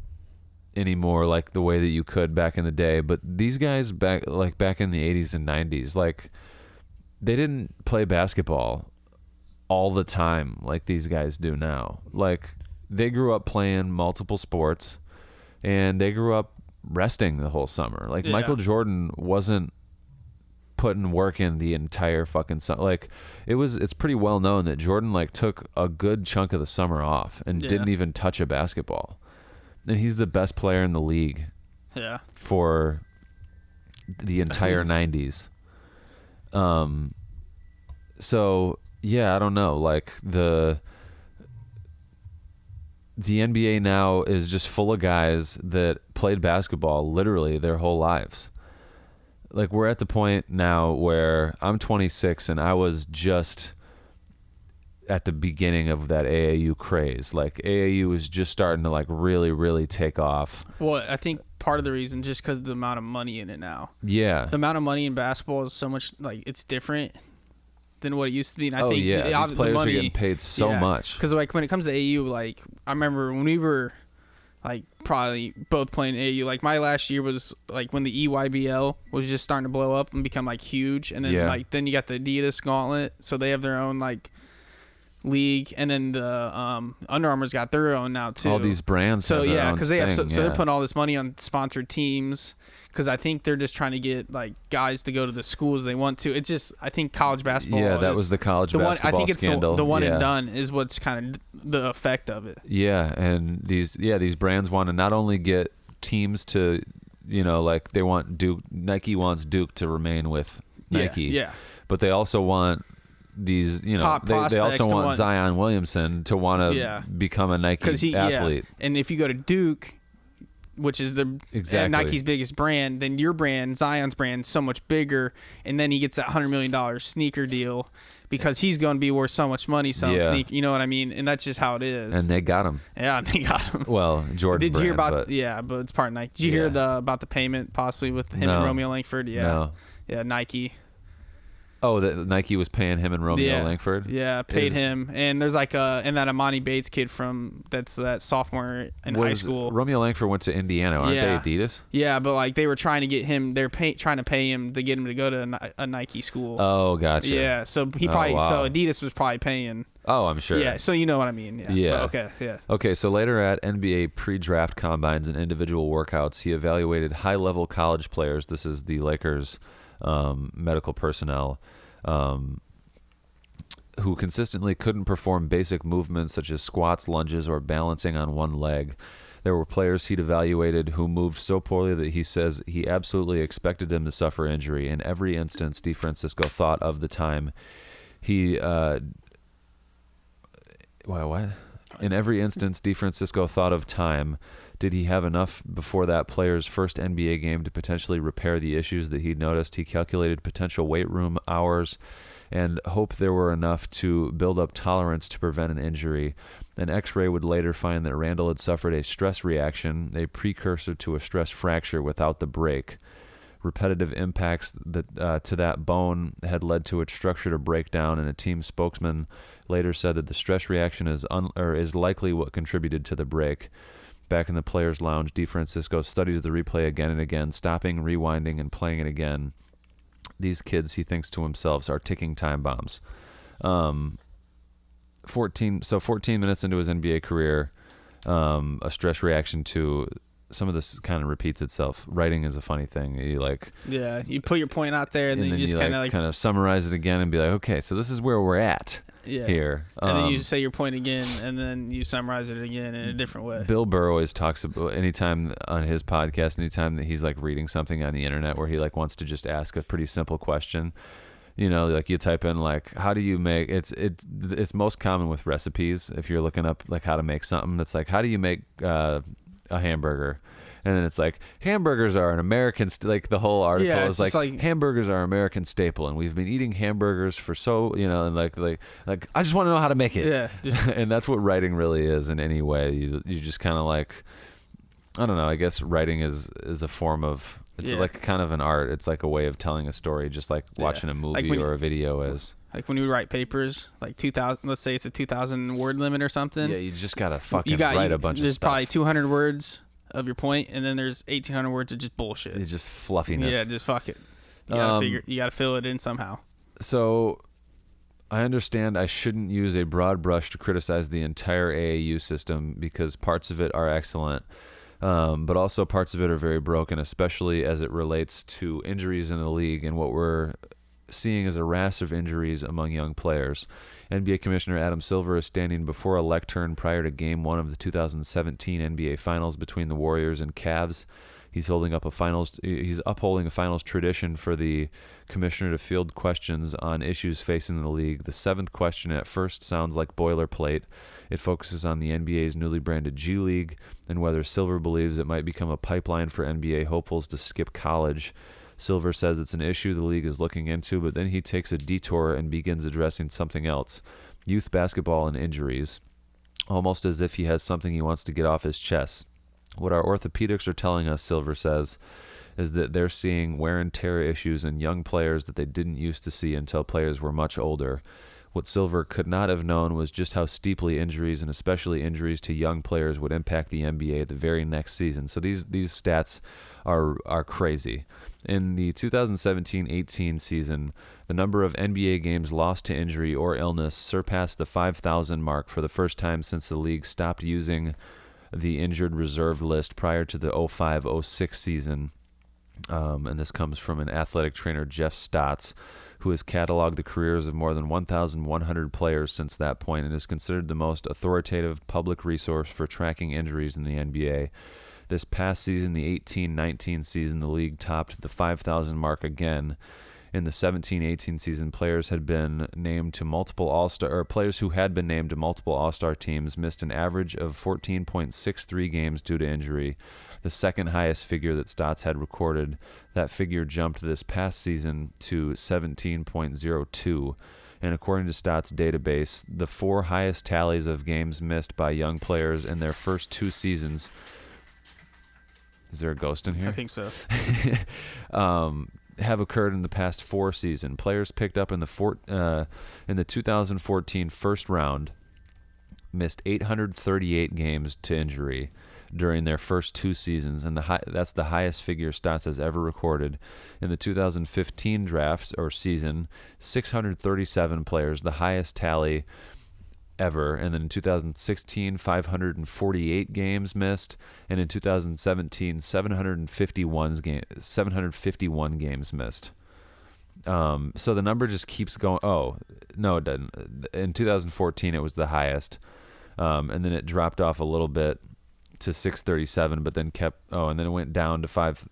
anymore like the way that you could back in the day. But these guys back in the 80s and 90s, like they didn't play basketball all the time like these guys do now. Like they grew up playing multiple sports, and they grew up resting the whole summer. Like Michael Jordan wasn't putting work in the entire fucking summer. Like it's pretty well known that Jordan like took a good chunk of the summer off and didn't even touch a basketball. And he's the best player in the league. Yeah. For the entire 90s. So yeah, I don't know. Like the NBA now is just full of guys that played basketball literally their whole lives. Like we're at the point now where I'm 26 and I was just at the beginning of that AAU craze. Like AAU was just starting to like really, really take off. Well, I think part of the reason just because of the amount of money in it now. Yeah. The amount of money in basketball is so much, like it's different than what it used to be. And I think these players are getting paid so much. Because like when it comes to AAU, like I remember when we were like probably both playing AAU, like my last year was like when the EYBL was just starting to blow up and become like huge. And then then you got the Adidas Gauntlet. So they have their own like league, and then the Under Armour's got their own now too. All these brands. So because they have so they're putting all this money on sponsored teams. Because I think they're just trying to get like guys to go to the schools they want to. It's just I think college basketball. Yeah, that was the college basketball I think it's scandal. the one and done is what's kind of the effect of it. Yeah, and these brands want to not only get teams to, like they want Duke. Nike wants Duke to remain with Nike. Yeah. But they also want these, top they also want Zion Williamson to want to become a Nike athlete. Yeah. And if you go to Duke, which is Nike's biggest brand, then your brand, Zion's brand, is so much bigger, and then he gets that $100 million sneaker deal because he's going to be worth so much money selling sneakers. You know what I mean? And that's just how it is. And they got him. Yeah, they got him. Well, Jordan. Did you hear about? But, but it's part of Nike. Did you hear about the payment possibly with him and Romeo Langford? Yeah. No. Yeah, Nike. Oh, that Nike was paying him and Romeo Langford? Yeah, paid him. And there's like and that Amani Bates kid that's that sophomore in high school. Romeo Langford went to Indiana, aren't they Adidas? Yeah, but like they were trying to get him, trying to pay him to get him to go to a Nike school. Oh, gotcha. Yeah, so he probably, so Adidas was probably paying. Oh, I'm sure. Yeah, so you know what I mean. Yeah. But okay, yeah. Okay, so later at NBA pre-draft combines and individual workouts, he evaluated high-level college players. This is the Lakers medical personnel. Who consistently couldn't perform basic movements such as squats, lunges, or balancing on one leg. There were players he'd evaluated who moved so poorly that he says he absolutely expected them to suffer injury. In every instance, DeFrancisco thought of the time he... In every instance, DeFrancisco thought of time. Did he have enough before that player's first NBA game to potentially repair the issues that he'd noticed? He calculated potential weight room hours and hoped there were enough to build up tolerance to prevent an injury. An X-ray would later find that Randall had suffered a stress reaction, a precursor to a stress fracture without the break. Repetitive impacts to that bone had led to its structure to break down, and a team spokesman later said that the stress reaction is likely what contributed to the break. Back in the players' lounge, DeFrancisco studies the replay again and again, stopping, rewinding, and playing it again. These kids, he thinks to himself, are ticking time bombs. 14 minutes into his NBA career, a stress reaction to some of this kind of repeats itself. Writing is a funny thing. You put your point out there, and then you just kind of summarize it again and be like, okay, so this is where we're at. here. And then you say your point again, and then you summarize it again in a different way. Bill Burr always talks about anytime on his podcast, anytime that he's like reading something on the internet where he like wants to just ask a pretty simple question. Like you type in like, how do you make it's most common with recipes. If you're looking up like how to make something, that's like, how do you make a hamburger? And then it's like, hamburgers are an American like the whole article is like hamburgers are an American staple, and we've been eating hamburgers for and like I just want to know how to make it. And that's what writing really is in any way. You just kind of like, I don't know, I guess writing is a form of, it's like kind of an art. It's like a way of telling a story, just like watching a movie or a video is. Like when you write papers, like 2,000, let's say it's a 2,000 word limit or something. Yeah, you just gotta fucking write a bunch of stuff. There's probably 200 words of your point, and then there's 1,800 words of just bullshit. It's just fluffiness. Yeah, just fuck it. You gotta fill it in somehow. So I understand I shouldn't use a broad brush to criticize the entire AAU system because parts of it are excellent. But also parts of it are very broken, especially as it relates to injuries in the league and what we're seeing as a rash of injuries among young players. NBA Commissioner Adam Silver is standing before a lectern prior to Game 1 of the 2017 NBA Finals between the Warriors and Cavs. He's upholding a finals tradition for the commissioner to field questions on issues facing the league. The seventh question at first sounds like boilerplate. It focuses on the NBA's newly branded G League and whether Silver believes it might become a pipeline for NBA hopefuls to skip college. Silver says it's an issue the league is looking into, but then he takes a detour and begins addressing something else, youth basketball and injuries, almost as if he has something he wants to get off his chest. What our orthopedics are telling us, Silver says, is that they're seeing wear and tear issues in young players that they didn't used to see until players were much older. What Silver could not have known was just how steeply injuries, and especially injuries to young players, would impact the NBA the very next season. So these stats are crazy. In the 2017-18 season, the number of NBA games lost to injury or illness surpassed the 5,000 mark for the first time since the league stopped using the injured reserve list prior to the 05-06 season. And this comes from an athletic trainer, Jeff Stotts, who has cataloged the careers of more than 1,100 players since that point and is considered the most authoritative public resource for tracking injuries in the NBA. This past season, the 18-19 season, the league topped the 5,000 mark again. In the 17-18 season, players who had been named to multiple All-Star teams missed an average of 14.63 games due to injury, the second highest figure that Stotts had recorded. That figure jumped this past season to 17.02. And according to Stotts' database, the four highest tallies of games missed by young players in their first two seasons. Is there a ghost in here? I think so. Have occurred in the past four seasons. Players picked up in the 2014 first round missed 838 games to injury during their first two seasons, and that's the highest figure Stotts has ever recorded. In the 2015 draft or season, 637 players, the highest tally ever. And then in 2016, 548 games missed, and in 2017, 751 games missed. So the number just keeps going. Oh, no, it doesn't. In 2014, it was the highest, and then it dropped off a little bit to 637, but then and then it went down to 5.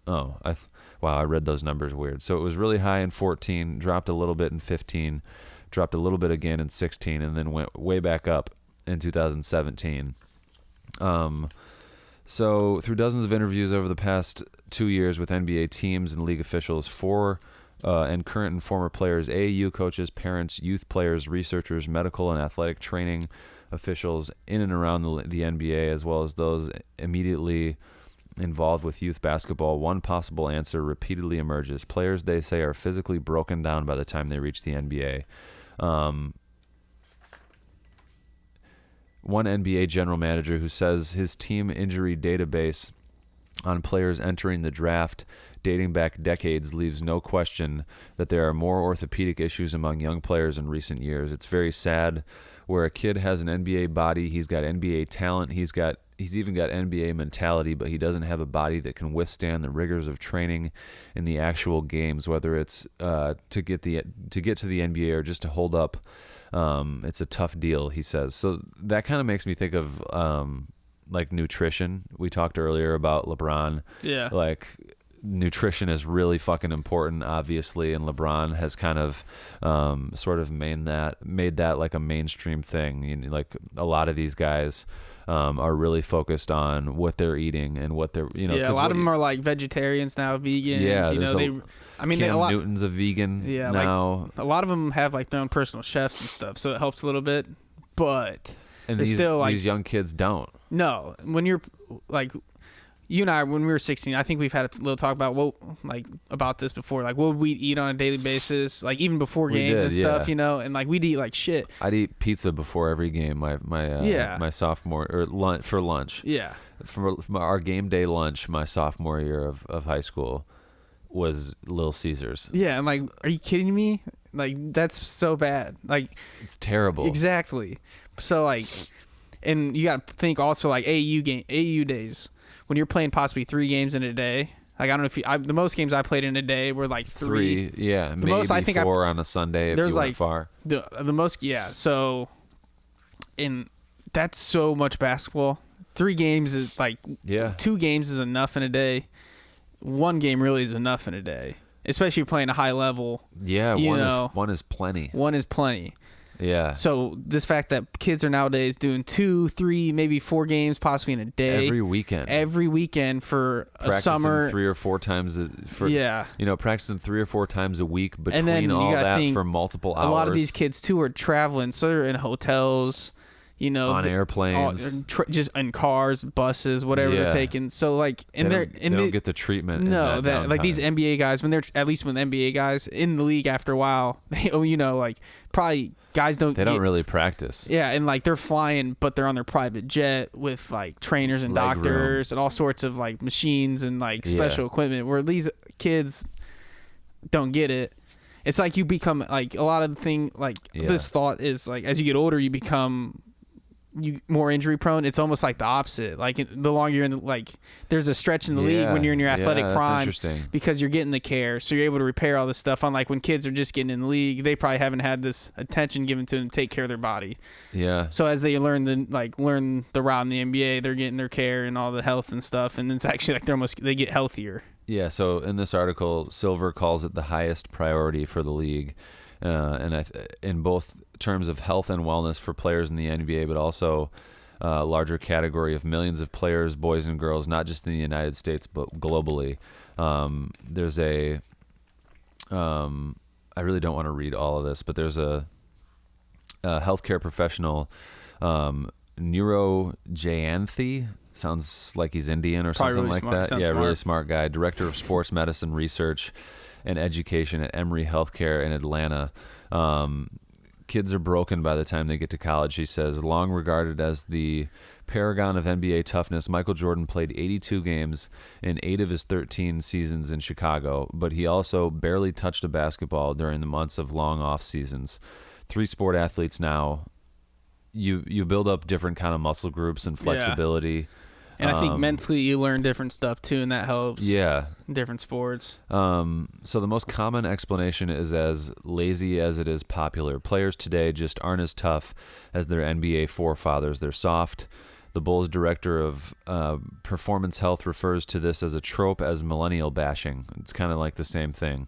Wow, I read those numbers weird. So it was really high in 14, dropped a little bit in 15, dropped a little bit again in 16, and then went way back up in 2017. So through dozens of interviews over the past 2 years with NBA teams and league officials, and current and former players, AAU coaches, parents, youth players, researchers, medical and athletic training officials in and around the NBA, as well as those immediately involved with youth basketball, one possible answer repeatedly emerges. Players, they say, are physically broken down by the time they reach the NBA. One NBA general manager who says his team injury database on players entering the draft dating back decades leaves no question that there are more orthopedic issues among young players in recent years. It's very sad where a kid has an NBA body, he's got NBA talent, he's even got NBA mentality, but he doesn't have a body that can withstand the rigors of training in the actual games, whether it's to get to the NBA or just to hold up It's a tough deal, he says. So that kind of makes me think of like nutrition. We talked earlier about LeBron. Yeah. Like nutrition is really fucking important, obviously, and LeBron has kind of sort of made that like a mainstream thing. You know, like a lot of these guys are really focused on what they're eating and what they're, you know. Yeah, a lot of them are like vegetarians now, vegans. Yeah, you know, Cam Newton's a vegan now. Like, a lot of them have like their own personal chefs and stuff, so it helps a little bit. But these young kids don't. No, when you're like, you and I, when we were 16, I think we've had a little talk about this before. Like, what would we eat on a daily basis? Like, even before games and stuff, you know? And, like, we'd eat, like, shit. I'd eat pizza before every game, my sophomore, or for lunch. Yeah. For our game day lunch, my sophomore year of high school was Little Caesars. Yeah, and, like, are you kidding me? Like, that's so bad. Like, it's terrible. Exactly. So, like, and you got to think also, like, AAU days. When you're playing possibly 3 games in a day, like, I don't know if the most games I played in a day were like 3. Yeah, the maybe most, I think 4 on a Sunday if you went far. The most, yeah. So, and that's so much basketball. 3 games is like, 2 games is enough in a day. 1 game really is enough in a day, especially if you're playing a high level. Yeah, one is plenty. 1 is plenty. Yeah. So this fact that kids are nowadays doing 2, 3, maybe 4 games possibly in a day. Every weekend for a summer. 3 or 4 times practicing 3 or 4 times a week between for multiple hours. A lot of these kids too are traveling, so they're in hotels, you know, on airplanes, just in cars, buses, whatever they're taking. So like, and they don't get the treatment. No, that like these NBA guys, when they're at least when the NBA guys in the league after a while, like probably guys don't really practice. Yeah, and like they're flying, but they're on their private jet with like trainers and doctors and all sorts of like machines and like special equipment. Where these kids don't get it. It's like you become like a lot of the thing. Like this thought is like as you get older, you become more injury prone. It's almost like the opposite. Like the longer you're in like there's a stretch in the league when you're in your athletic prime because you're getting the care, so you're able to repair all this stuff. Unlike when kids are just getting in the league, they probably haven't had this attention given to them to take care of their body. Yeah. So as they learn the route in the NBA, they're getting their care and all the health and stuff, and it's actually like they get healthier. Yeah. So in this article, Silver calls it the highest priority for the league. And in both terms of health and wellness for players in the NBA, but also a larger category of millions of players, boys and girls, not just in the United States, but globally. There's I really don't want to read all of this, but there's a healthcare professional, Neuro Jayanthi. Sounds like he's Indian or probably something really like smart. that. Sounds yeah, smart. Really smart guy. Director of Sports Medicine Research and Education at Emory Healthcare in Atlanta. Kids are broken by the time they get to college, he says. Long regarded as the paragon of NBA toughness, Michael Jordan played 82 games in 8 of his 13 seasons in Chicago, but he also barely touched a basketball during the months of long off seasons. 3 sport athletes now. You build up different kind of muscle groups and flexibility. Yeah. And I think mentally you learn different stuff too, and that helps. Yeah. Different sports. So the most common explanation is as lazy as it is popular. Players today just aren't as tough as their NBA forefathers. They're soft. The Bulls director of performance health refers to this as a trope as millennial bashing. It's kind of like the same thing.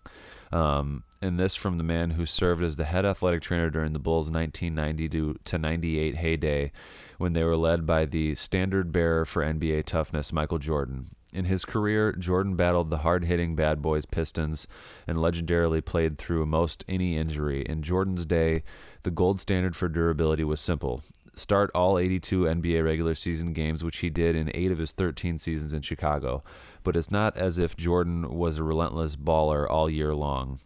And this from the man who served as the head athletic trainer during the Bulls' 1990 to 98 heyday, when they were led by the standard bearer for NBA toughness, Michael Jordan. In his career, Jordan battled the hard-hitting bad boys Pistons and legendarily played through most any injury. In Jordan's day, the gold standard for durability was simple. Start all 82 NBA regular season games, which he did in 8 of his 13 seasons in Chicago. But it's not as if Jordan was a relentless baller all year long.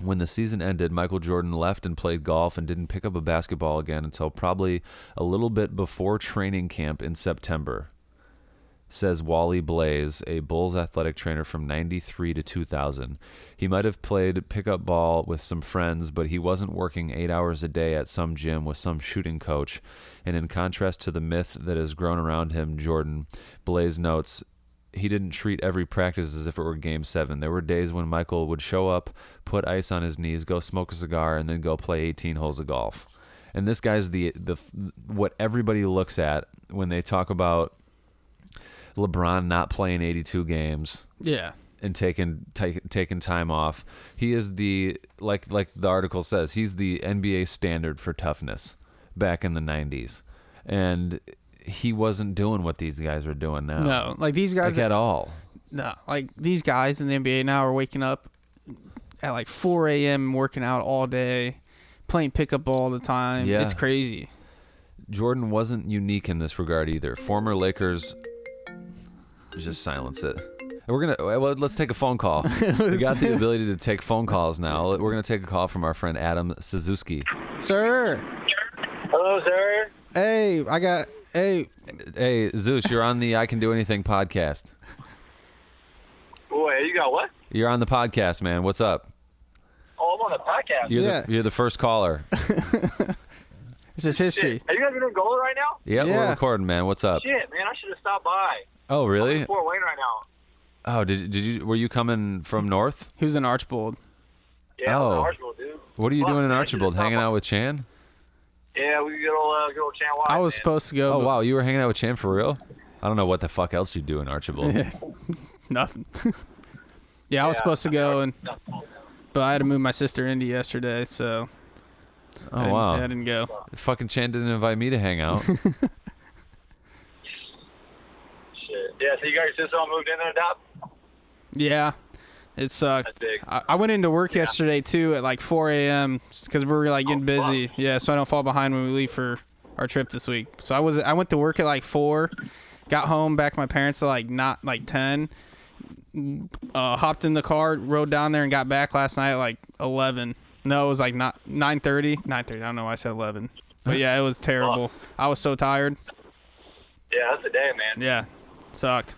When the season ended, Michael Jordan left and played golf and didn't pick up a basketball again until probably a little bit before training camp in September, says Wally Blaze, a Bulls athletic trainer from 93 to 2000. He might have played pickup ball with some friends, but he wasn't working 8 hours a day at some gym with some shooting coach. And in contrast to the myth that has grown around him, Jordan, Blaze notes, he didn't treat every practice as if it were Game 7. There were days when Michael would show up, put ice on his knees, go smoke a cigar, and then go play 18 holes of golf. And this guy's the what everybody looks at when they talk about LeBron not playing 82 games. Yeah. And taking time off. He is the like the article says, he's the NBA standard for toughness back in the 90s. And he wasn't doing what these guys are doing now. No, like these guys at all. No, like these guys in the NBA now are waking up at like 4 a.m. working out all day, playing pickup ball all the time. Yeah. It's crazy. Jordan wasn't unique in this regard either. Former Lakers, just silence it. Let's take a phone call. We got the ability to take phone calls now. We're gonna take a call from our friend Adam Suzuki. Sir. Hello, sir. Hey, Zeus, you're on the I Can Do Anything podcast. Wait, you got what? You're on the podcast, man. What's up? Oh, I'm on the podcast. You're the first caller. This is history. Shit. Are you guys in Angola right now? Yeah, we're recording, man. What's up? Shit, man, I should have stopped by. Oh, really? I'm in Fort Wayne right now. Oh, did you? Were you coming from north? He was in Archbold. Yeah, I'm in Archbold, dude. What are you doing in Archbold? Hanging out with Chan? Yeah, we good old Chan White. I was supposed to go. Oh, wow, you were hanging out with Chan for real? I don't know what the fuck else you do in Archbold. Nothing. I was supposed to go, but I had to move my sister into yesterday, so. Oh, wow. I didn't go. Fucking Chan didn't invite me to hang out. Shit. Yeah, so you guys just all moved in there, Daub? Yeah. It sucked. That's big. I went into work yesterday, too, at like 4 a.m. because we were like getting busy. Fuck. Yeah, so I don't fall behind when we leave for our trip this week. So I went to work at like 4, got home back to my parents at like 10, hopped in the car, rode down there and got back last night at like 11. No, it was like 9:30. 9:30. I don't know why I said 11. But yeah, it was terrible. I was so tired. Yeah, that's a day, man. Yeah, sucked.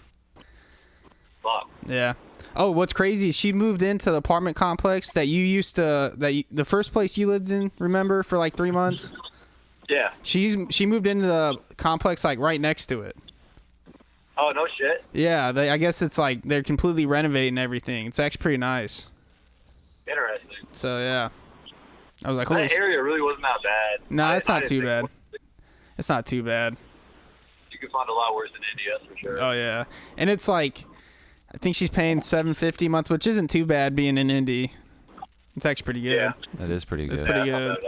Fuck. Yeah. Oh, what's crazy is she moved into the apartment complex that you used to, the first place you lived in, remember, for like 3 months? Yeah. She moved into the complex like right next to it. Oh, no shit? Yeah, I guess it's like they're completely renovating everything. It's actually pretty nice. Interesting. So, yeah. I was like, that area really wasn't that bad. No, it's not too bad. It's not too bad. You can find a lot worse in India, that's for sure. Oh, yeah. And it's like, I think she's paying $750 a month, which isn't too bad being in Indy. It's actually pretty good. Yeah. That is pretty good. It's pretty good.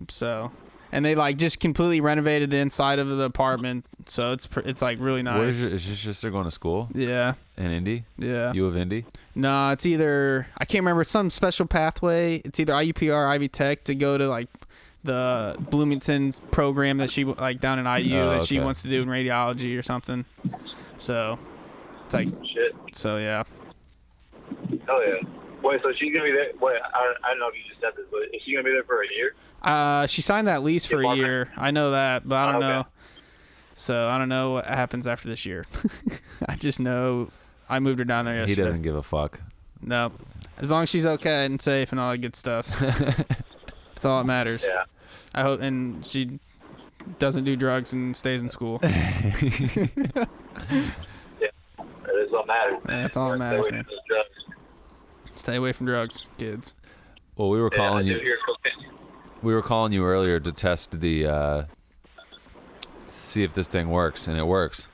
So, and they like just completely renovated the inside of the apartment, so it's like really nice. Where is it? Is your sister going to school? Yeah. In Indy? Yeah. U of Indy? No, it's either, I can't remember, some special pathway. It's either IUPR or Ivy Tech to go to like the Bloomington program that she like down in IU that she wants to do in radiology or something. So it's like shit. So yeah. Oh yeah. Wait, so she's gonna be there? Wait, I don't know if you just said this, but is she gonna be there for a year? She signed that lease for a year. I know that, but I don't know. So I don't know what happens after this year. I just know I moved her down there yesterday. He doesn't give a fuck. No. As long as she's okay and safe and all that good stuff. That's all that matters. Yeah. I hope, and she doesn't do drugs and stays in school. Yeah. That is what matters, man. That's all that matters, man. Stay away from drugs, kids. Well, we were calling you. We were calling you earlier to test the, see if this thing works, and it works.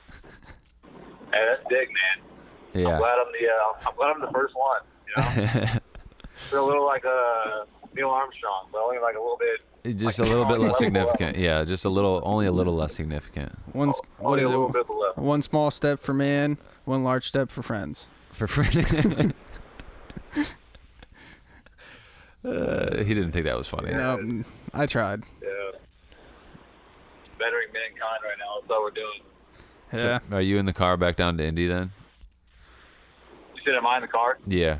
Hey, that's big, man. Yeah. I'm glad I'm the first one. You know, it's a little like Neil Armstrong, but only like a little bit. Just a little bit less significant. Yeah, just only a little less significant. What is it? One small step for man, one large step for friends. For friends. He didn't think that was funny. No, I tried. Yeah. Bettering mankind right now. That's all we're doing. Yeah. So, are you in the car back down to Indy then? You said, am I in the car? Yeah.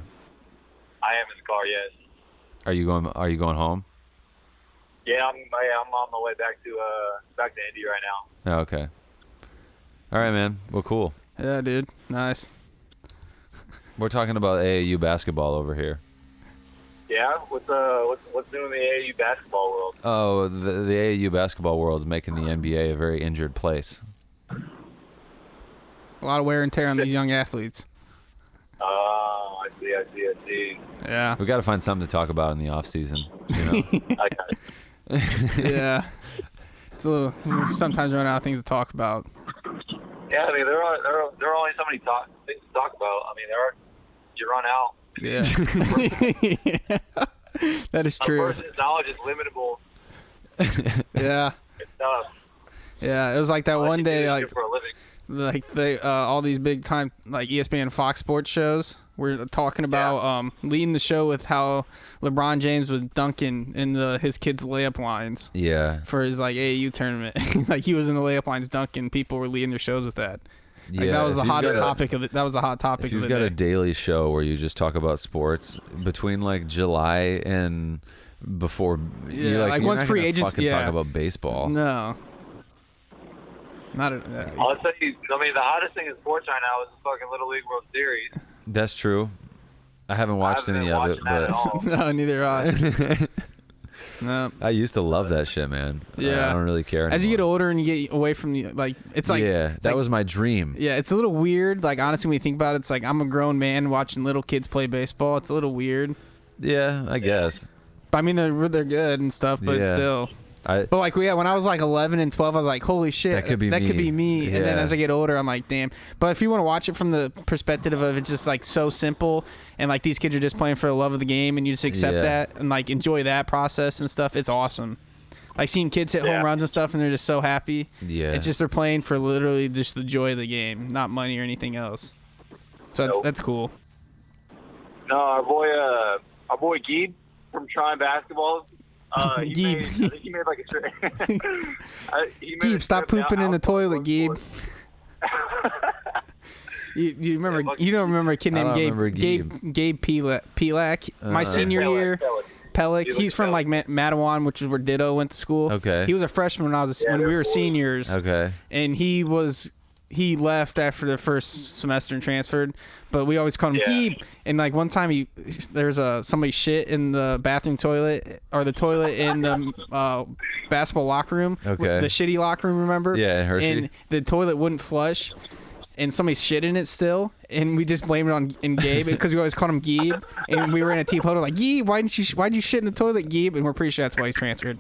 I am in the car. Yes. Are you going home? Yeah, I'm on my way back to Indy right now. Oh, okay. All right, man. Well, cool. Yeah, dude. Nice. We're talking about AAU basketball over here. Yeah, what's new in the AAU basketball world? Oh, the AAU basketball world is making the NBA a very injured place. A lot of wear and tear on these young athletes. Oh, I see. Yeah. We got to find something to talk about in the off season. You know? I got it. Yeah. It's a little. Sometimes run out of things to talk about. Yeah, I mean, there are only so many things to talk about. I mean, you run out. Yeah. That is true. A person's knowledge is limitable. Yeah. It's tough. Yeah, it was like that one day, like for a living. they all these big time like ESPN Fox Sports shows were talking about leading the show with how LeBron James was dunking in his kids' layup lines. Yeah. For his like AAU tournament, like he was in the layup lines dunking. People were leading their shows with that. Like, Yeah, that was the hot topic if of you've the got day. a daily show where you just talk about sports between like July and before, Yeah, like you're once not free gonna agents- fucking yeah. talk about baseball. No. Not a, I'll tell you, I mean, the hottest thing in sports right now is the fucking Little League World Series. That's true. I haven't watched any of it, At but all. no, neither I. No. I used to love that shit, man. Yeah. I don't really care anymore. As you get older and you get away from the like, it's like that like, was my dream. Yeah, it's a little weird. Like honestly, when you think about it, it's like I'm a grown man watching little kids play baseball. It's a little weird. Yeah, I guess. But I mean, they're good and stuff, but Yeah. still. But like, yeah, when I was like 11 and 12, I was like, holy shit, That could be me. And then Yeah. as I get older, I'm like, damn. But if you want to watch it from the perspective of it's just like so simple and like these kids are just playing for the love of the game and you just accept Yeah. that and like enjoy that process and stuff, it's awesome. Like seeing kids hit home runs and stuff and they're just so happy. Yeah. It's just they're playing for literally just the joy of the game, not money or anything else. So that's cool. No, our boy Geeb from Trine Basketball. I think he made like a trip. Geeb, stop pooping in the toilet, Geeb. You remember? Yeah, You don't remember a kid named I don't remember Gabe Pelak? My senior year, Pellick. He's from like Mattawan, which is where Ditto went to school. Okay. He was a freshman when we were seniors. Okay. And he left after the first semester and transferred, but we always called him Geeb. And like one time there's somebody shit in the bathroom toilet or the toilet in the basketball locker room. Okay. The shitty locker room, remember? Yeah, in Hershey. And the toilet wouldn't flush. And somebody shit in it still, and we just blamed it on Gabe because we always called him Geeb, and we were in a team photo like Geeb, why'd you shit in the toilet, Geeb? And we're pretty sure that's why he's transferred.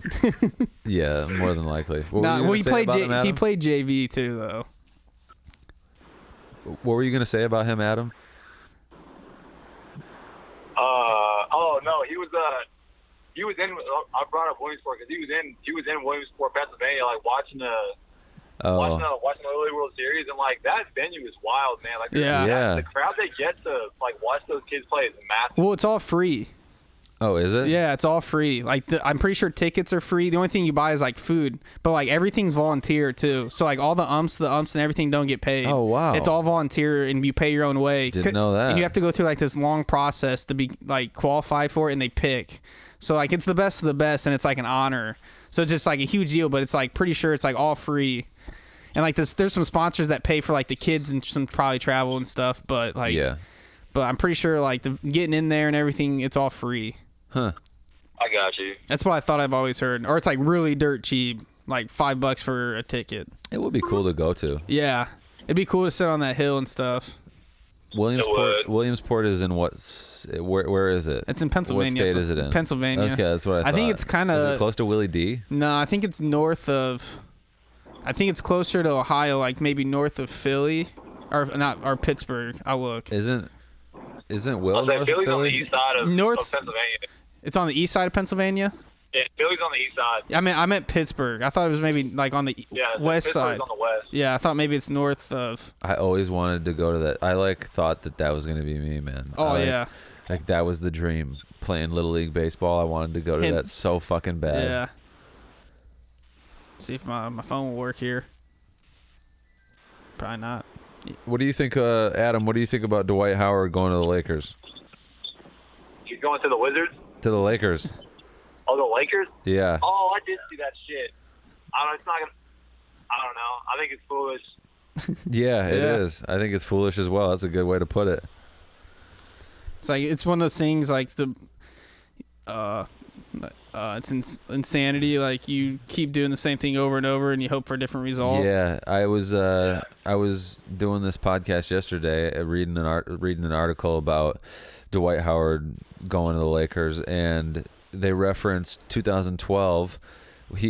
Yeah, more than likely. He played JV too though. What were you gonna say about him, Adam? Oh no, he was in. I brought up Williamsport because he was in Williamsport, Pennsylvania, like watching the Little League World Series, and like that venue is wild, man. Like the crowd they get to like watch those kids play is massive. Well, it's all free. Oh, is it? Yeah, it's all free. Like I'm pretty sure tickets are free. The only thing you buy is like food, but like everything's volunteer too. So like all the umps and everything don't get paid. Oh wow. It's all volunteer and you pay your own way. Didn't know that. And you have to go through like this long process to be like qualified for it, and they pick. So like it's the best of the best, and it's like an honor. So it's just like a huge deal, but it's like pretty sure it's like all free. And like there's some sponsors that pay for like the kids and some probably travel and stuff, but like but I'm pretty sure like getting in there and everything, it's all free. Huh. I got you. That's what I thought I've always heard. Or it's like really dirt cheap, like $5 for a ticket. It would be cool to go to. Yeah. It'd be cool to sit on that hill and stuff. Williamsport is in where is it? It's in Pennsylvania. What state is it in? Pennsylvania. Okay, that's what I thought. I think it's kind of... Is it close to Willie D? No, I think it's north of... I think it's closer to Ohio, like maybe north of Philly. Or Pittsburgh. I'll look. Isn't Will north of Philly's Philly? on the east side of Pennsylvania. It's on the east side of Pennsylvania? Yeah, Philly's on the east side. I meant Pittsburgh. I thought it was maybe like on the west side. On the west. Yeah, I thought maybe it's north of... I always wanted to go to that. I thought that was going to be me, man. Oh, yeah. Like that was the dream. Playing Little League Baseball. I wanted to go to that so fucking bad. Yeah. See if my phone will work here. Probably not. What do you think, Adam? What do you think about Dwight Howard going to the Lakers? He's going to the Wizards? To the Lakers. Oh, the Lakers? Yeah. Oh, I did see that shit. I don't know. I think it's foolish. Yeah, it is. I think it's foolish as well. That's a good way to put it. It's like it's one of those things like it's insanity. Like you keep doing the same thing over and over, and you hope for a different result. Yeah, I was doing this podcast yesterday, reading an article about Dwight Howard going to the Lakers, and they referenced 2012.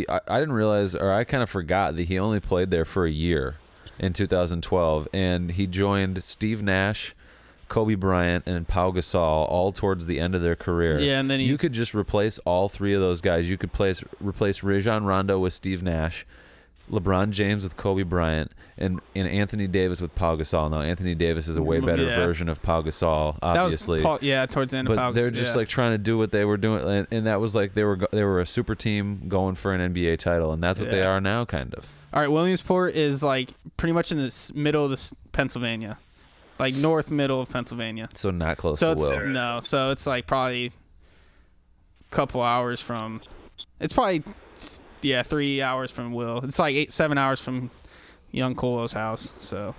I didn't realize, or I kind of forgot that he only played there for a year in 2012, and he joined Steve Nash, Kobe Bryant, and Pau Gasol all towards the end of their career. Yeah, and then you could just replace all three of those guys. You could replace Rajon Rondo with Steve Nash, LeBron James with Kobe Bryant, and Anthony Davis with Pau Gasol. Now, Anthony Davis is a way better version of Pau Gasol, obviously. That was towards the end of Pau Gasol. But they're just like trying to do what they were doing, and that was like they were a super team going for an NBA title, and that's what they are now, kind of. All right, Williamsport is like pretty much in the middle of Pennsylvania, like north middle of Pennsylvania. So not close to Will. No, so it's like probably a couple hours from. It's probably 3 hours from Will. It's like 7 hours from young Colo's house. So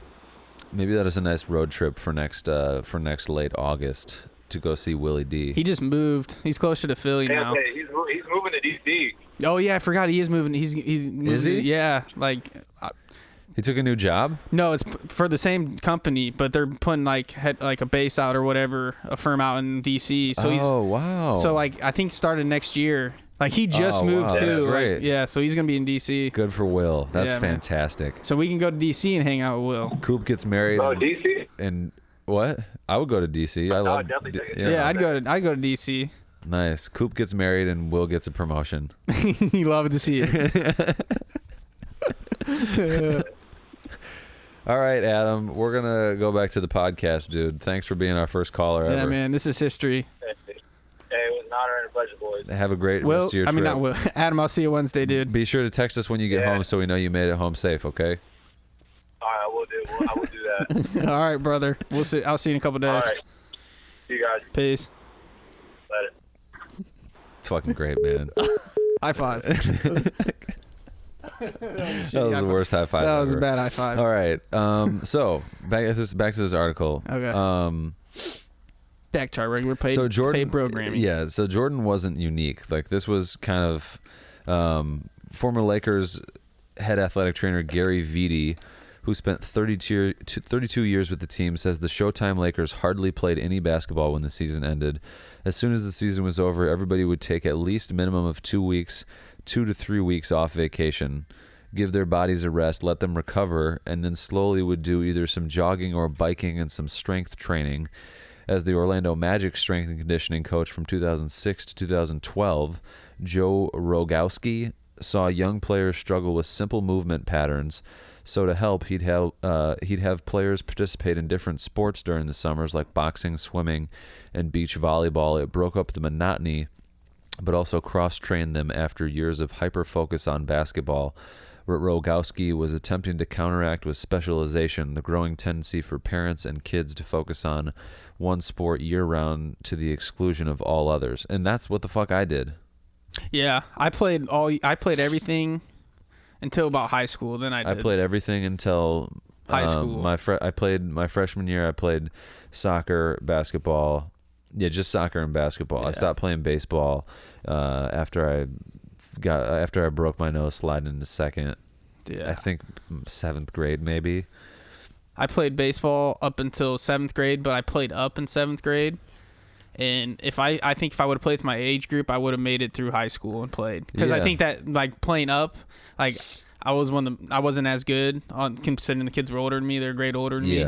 maybe that is a nice road trip for next late August to go see Willie D. He just moved. He's closer to Philly now. He's moving to DC. Oh yeah, I forgot he is moving. He's moving. Is he? Yeah, like. He took a new job? No, it's for the same company, but they're putting like a base out or whatever, a firm out in DC. So wow. So like I think started next year. Like he just moved too. That's great. Like, yeah, so he's gonna be in DC. Good for Will. That's fantastic. Man. So we can go to DC and hang out with Will. Coop gets married. Oh, DC? And what? I would go to DC. I love. Yeah, I'd go to DC. Nice. Coop gets married and Will gets a promotion. He loved to see it. All right, Adam. We're gonna go back to the podcast, dude. Thanks for being our first caller ever. Yeah, man. This is history. Hey, it was an honor and a pleasure, boys. Have a great rest of your trip. Not Will. Adam, I'll see you Wednesday, dude. Be sure to text us when you get home so we know you made it home safe, okay? All right, I will do. I will do that. All right, brother. We'll see. I'll see you in a couple days. All right. See you guys. Peace. Later. Fucking great, man. High five. That was the worst high five. That ever. was a bad high five. All right. So back to this article. Okay. Back to our regular paid programming. Yeah. So Jordan wasn't unique. Like this was kind of former Lakers head athletic trainer Gary Vitti, who spent 32 years with the team, says the Showtime Lakers hardly played any basketball when the season ended. As soon as the season was over, everybody would take at least a minimum of 2 to 3 weeks off vacation, give their bodies a rest, let them recover, and then slowly would do either some jogging or biking and some strength training. As the Orlando Magic strength and conditioning coach from 2006 to 2012, Joe Rogowski saw young players struggle with simple movement patterns. So to help, he'd have players participate in different sports during the summers, like boxing, swimming, and beach volleyball. It broke up the monotony, but also cross-trained them after years of hyper-focus on basketball. Rogowski was attempting to counteract with specialization the growing tendency for parents and kids to focus on one sport year-round to the exclusion of all others. And that's what the fuck I did. Yeah, I played everything until about high school. Then I played everything until high school. I played my freshman year. I played soccer, basketball. Yeah, just soccer and basketball. Yeah. I stopped playing baseball after I broke my nose sliding into second. Yeah. I think 7th grade maybe. I played baseball up until 7th grade, but I played up in 7th grade. And I think if I would have played with my age group, I would have made it through high school and played. Because I think that like playing up, like I wasn't as good on considering the kids were older than me. They're a grade older than me.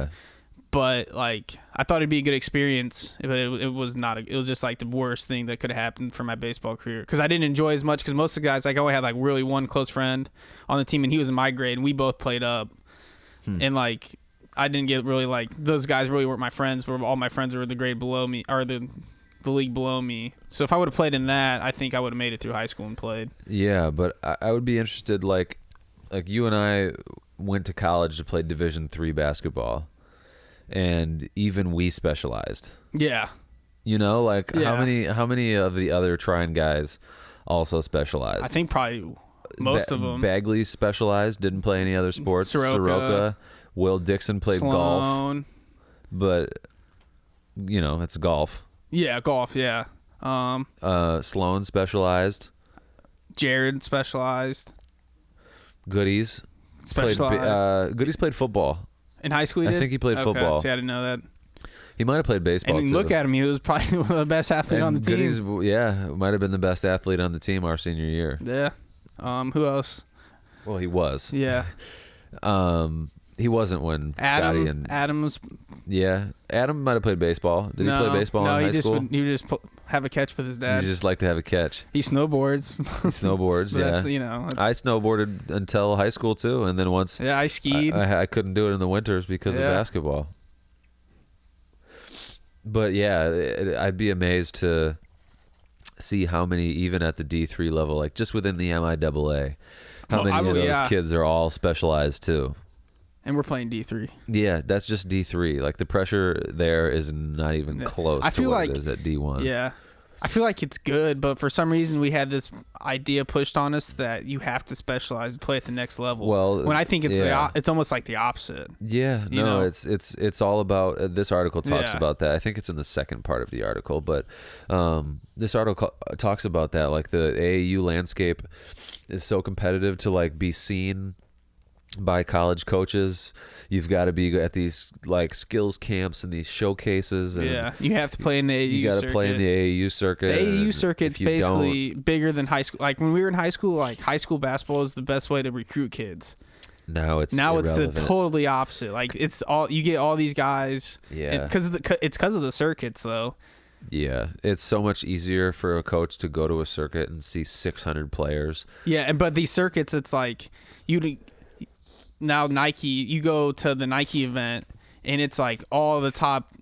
But like I thought it'd be a good experience, but it was not. It was just like the worst thing that could have happened for my baseball career because I didn't enjoy as much. Because most of the guys, like I only had like really one close friend on the team, and he was in my grade, and we both played up. And like I didn't get really like those guys really weren't my friends. All my friends were the grade below me or the league below me. So if I would have played in that, I think I would have made it through high school and played. Yeah, but I would be interested. Like you and I went to college to play Division III basketball. And even we specialized. Yeah. You know, like how many of the other Trine guys also specialized? I think probably most of them. Bagley specialized, didn't play any other sports. Soroka. Will Dixon played golf. But you know, it's golf. Yeah, golf, yeah. Sloan specialized. Jared specialized. Goodies specialized. Goodies played football. In high school, he did? I think he played football. See, I didn't know that. He might have played baseball, and too. Look at him. He was probably one of the best athletes on the team. Yeah, might have been the best athlete on the team our senior year. Yeah. Who else? Well, he was. Yeah. He wasn't when Scotty and Adams. Yeah, Adam might have played baseball. Did he play baseball in high school? He would just have a catch with his dad. He just liked to have a catch. He snowboards. Yeah. That's, I snowboarded until high school too, and then once. Yeah, I skied. I couldn't do it in the winters because of basketball. But yeah, I'd be amazed to see how many, even at the D3 level, like just within the MIAA, how many of those kids are all specialized too. And we're playing D3. Yeah, that's just D3. Like the pressure there is not even close to what it is at D1. Yeah. I feel like it's good, but for some reason we had this idea pushed on us that you have to specialize and play at the next level. Well, when I think it's it's almost like the opposite. Yeah, no, it's all about. This article talks about that. I think it's in the second part of the article, but this article talks about that. Like the AAU landscape is so competitive to like be seen by college coaches. You've got to be at these like skills camps and these showcases. And you have to play in the AAU. You got to play in the AAU circuit. The AAU circuit's basically bigger than high school. Like when we were in high school, like high school basketball is the best way to recruit kids. Now it's the totally opposite. Like it's all you get all these guys. Yeah, because of the circuits though. Yeah, it's so much easier for a coach to go to a circuit and see 600 players. Yeah, but these circuits, it's like now Nike, you go to the Nike event and it's like all the top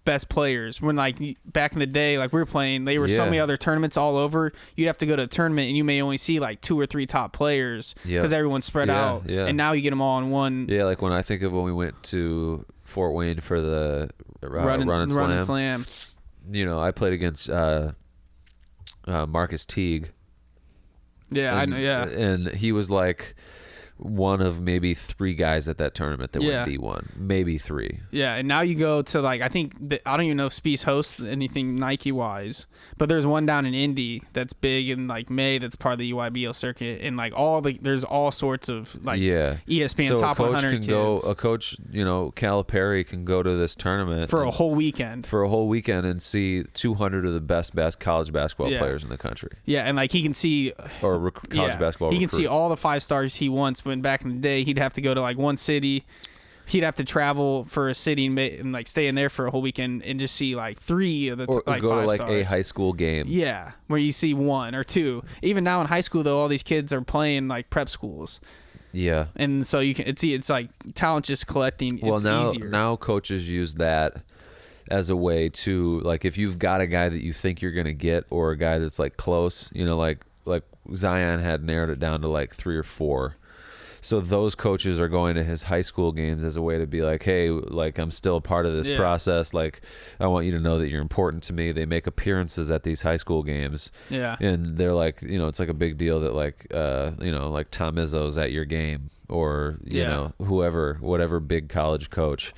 best players. When like back in the day, like we were playing, there were so many other tournaments all over. You'd have to go to a tournament and you may only see like 2 or 3 top players because everyone's spread out. Yeah. And now you get them all in one. Yeah, like when I think of when we went to Fort Wayne for the Run and Slam. You know, I played against Marcus Teague. Yeah, I know. Yeah, and he was like one of maybe 3 guys at that tournament that went D1, maybe 3. Yeah, and now you go to like I don't even know if Spieth hosts anything Nike wise, but there's one down in Indy that's big in like May that's part of the UIBO circuit, and like there's all sorts of like ESPN so top 100 kids. A coach, Calipari can go to this tournament for a whole weekend. And see 200 of the best college basketball players in the country. Yeah, and like he can see college basketball. He recruits. can see all the 5 stars he wants. When back in the day, he'd have to go to like one city. He'd have to travel for a city and like stay in there for a whole weekend and just see like 3 of the or like go 5 to like stars. a high school game. Yeah, where you see 1 or 2. Even now in high school, though, all these kids are playing like prep schools. Yeah, and so you can it's like talent just collecting. It's easier. Now coaches use that as a way to like if you've got a guy that you think you're gonna get or a guy that's like close, like Zion had narrowed it down to like 3 or 4. So those coaches are going to his high school games as a way to be like, hey, like I'm still a part of this process. Like I want you to know that you're important to me. They make appearances at these high school games. Yeah. And they're like, it's like a big deal that like, like Tom Izzo's at your game or, whatever big college coach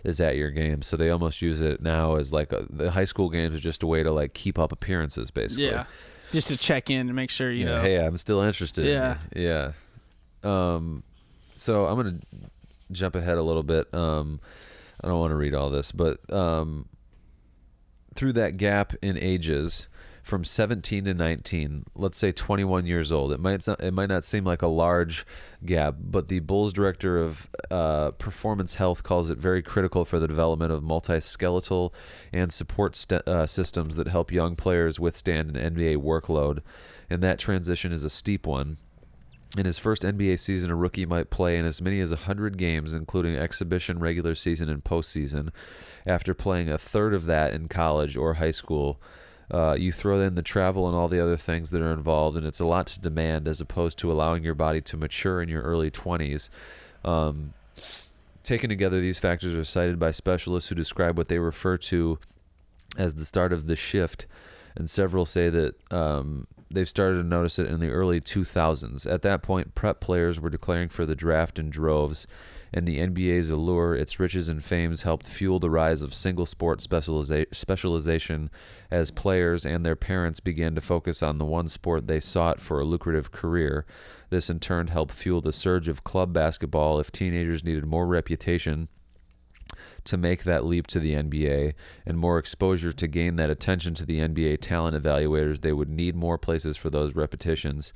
is at your game. So they almost use it now as like the high school games is just a way to like keep up appearances basically. Yeah. Just to check in and make sure, you know. Hey, I'm still interested. Yeah. Yeah. So I'm going to jump ahead a little bit. I don't want to read all this, but through that gap in ages from 17 to 19, let's say 21 years old, it might not seem like a large gap, but the Bulls director of performance health calls it very critical for the development of multi-skeletal and support systems that help young players withstand an NBA workload, and that transition is a steep one. In his first NBA season, a rookie might play in as many as 100 games, including exhibition, regular season, and postseason. After playing a third of that in college or high school, you throw in the travel and all the other things that are involved, and it's a lot to demand as opposed to allowing your body to mature in your early 20s. Taken together, these factors are cited by specialists who describe what they refer to as the start of the shift, and several say that they've started to notice it in the early 2000s. At that point, prep players were declaring for the draft in droves, and the NBA's allure, its riches and fames, helped fuel the rise of single-sport specialization as players and their parents began to focus on the one sport they sought for a lucrative career. This, in turn, helped fuel the surge of club basketball if teenagers needed more reputation to make that leap to the NBA and more exposure to gain that attention to the NBA talent evaluators. They would need more places for those repetitions.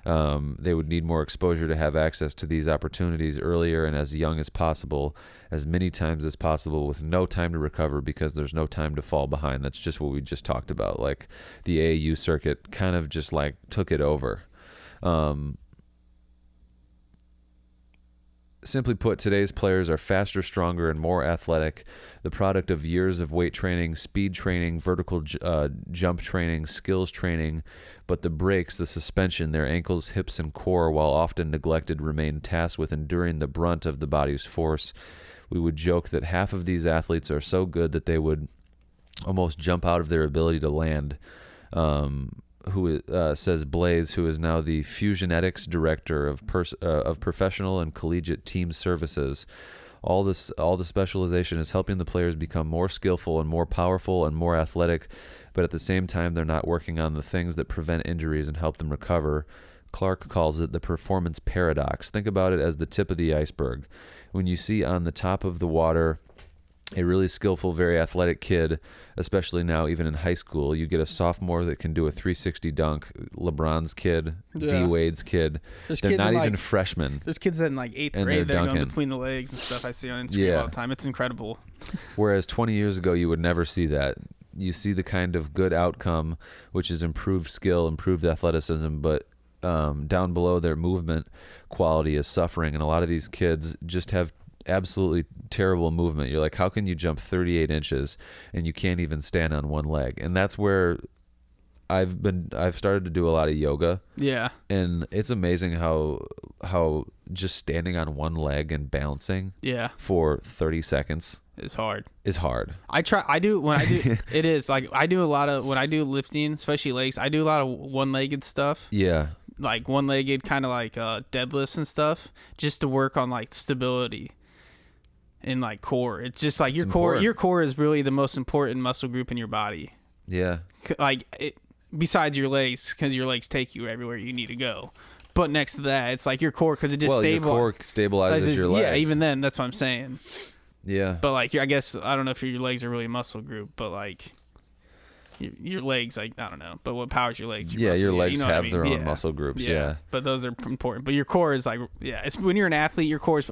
They would need more exposure to have access to these opportunities earlier and as young as possible, as many times as possible, with no time to recover because there's no time to fall behind. That's just what we just talked about. Like the AAU circuit kind of just like took it over. Simply put, today's players are faster, stronger, and more athletic, the product of years of weight training, speed training, vertical jump training, skills training, but the brakes, the suspension, their ankles, hips, and core, while often neglected, remain tasked with enduring the brunt of the body's force. We would joke that half of these athletes are so good that they would almost jump out of their ability to land. Says Blaze, who is now the Fusionetics Director of Professional and Collegiate Team Services. All the specialization is helping the players become more skillful and more powerful and more athletic, but at the same time, they're not working on the things that prevent injuries and help them recover. Clark calls it the performance paradox. Think about it as the tip of the iceberg. When you see on the top of the water a really skillful, very athletic kid, especially now even in high school, you get a sophomore that can do a 360 dunk, LeBron's kid, D-Wade's kid. They're not even freshmen. There's kids in like 8th grade that are going between the legs and stuff I see on Instagram all the time. It's incredible. Whereas 20 years ago, you would never see that. You see the kind of good outcome, which is improved skill, improved athleticism, but down below, their movement quality is suffering, and a lot of these kids just have absolutely terrible movement. You're like, how can you jump 38 inches and you can't even stand on one leg? And that's where I've started to do a lot of yoga. Yeah. And it's amazing how just standing on one leg and bouncing for 30 seconds is hard. It is like I do a lot of, when I do lifting, especially legs, I do a lot of one-legged stuff. Yeah. Like one-legged kind of like deadlifts and stuff, just to work on like stability and like core. It's just like your core is really the most important muscle group in your body. Yeah. Like besides your legs, because your legs take you everywhere you need to go. But next to that, it's like your core, because it just your core stabilizes your legs. Yeah, even then, that's what I'm saying. Yeah. But like, I guess, I don't know if your legs are really a muscle group, but like your legs, like, I don't know. But what powers your legs? Your legs have their own muscle groups. Yeah. But those are important. But your core is like, it's when you're an athlete, your core is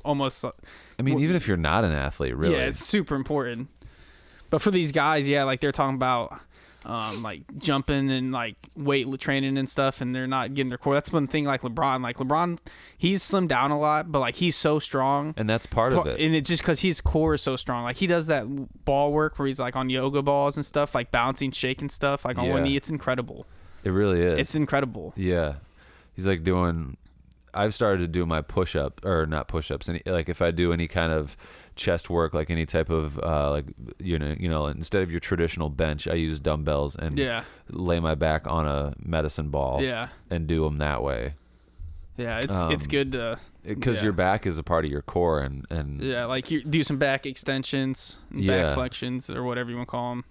almost. I mean, even if you're not an athlete, really. Yeah, it's super important. But for these guys, like they're talking about like jumping and like weight training and stuff, and they're not getting their core. That's one thing. Like LeBron, he's slimmed down a lot, but like he's so strong, and that's part of it. And it's just because his core is so strong. Like he does that ball work where he's like on yoga balls and stuff, like bouncing, shaking stuff, like on one knee. It's incredible. It really is. It's incredible. Yeah, he's like doing. I've started to do my push-up, or not push-ups. Like if I do any kind of chest work, like any type of like you know, instead of your traditional bench, I use dumbbells and lay my back on a medicine ball and do them that way. Yeah, it's good to, because your back is a part of your core, and like you do some back extensions, back flexions, or whatever you want to call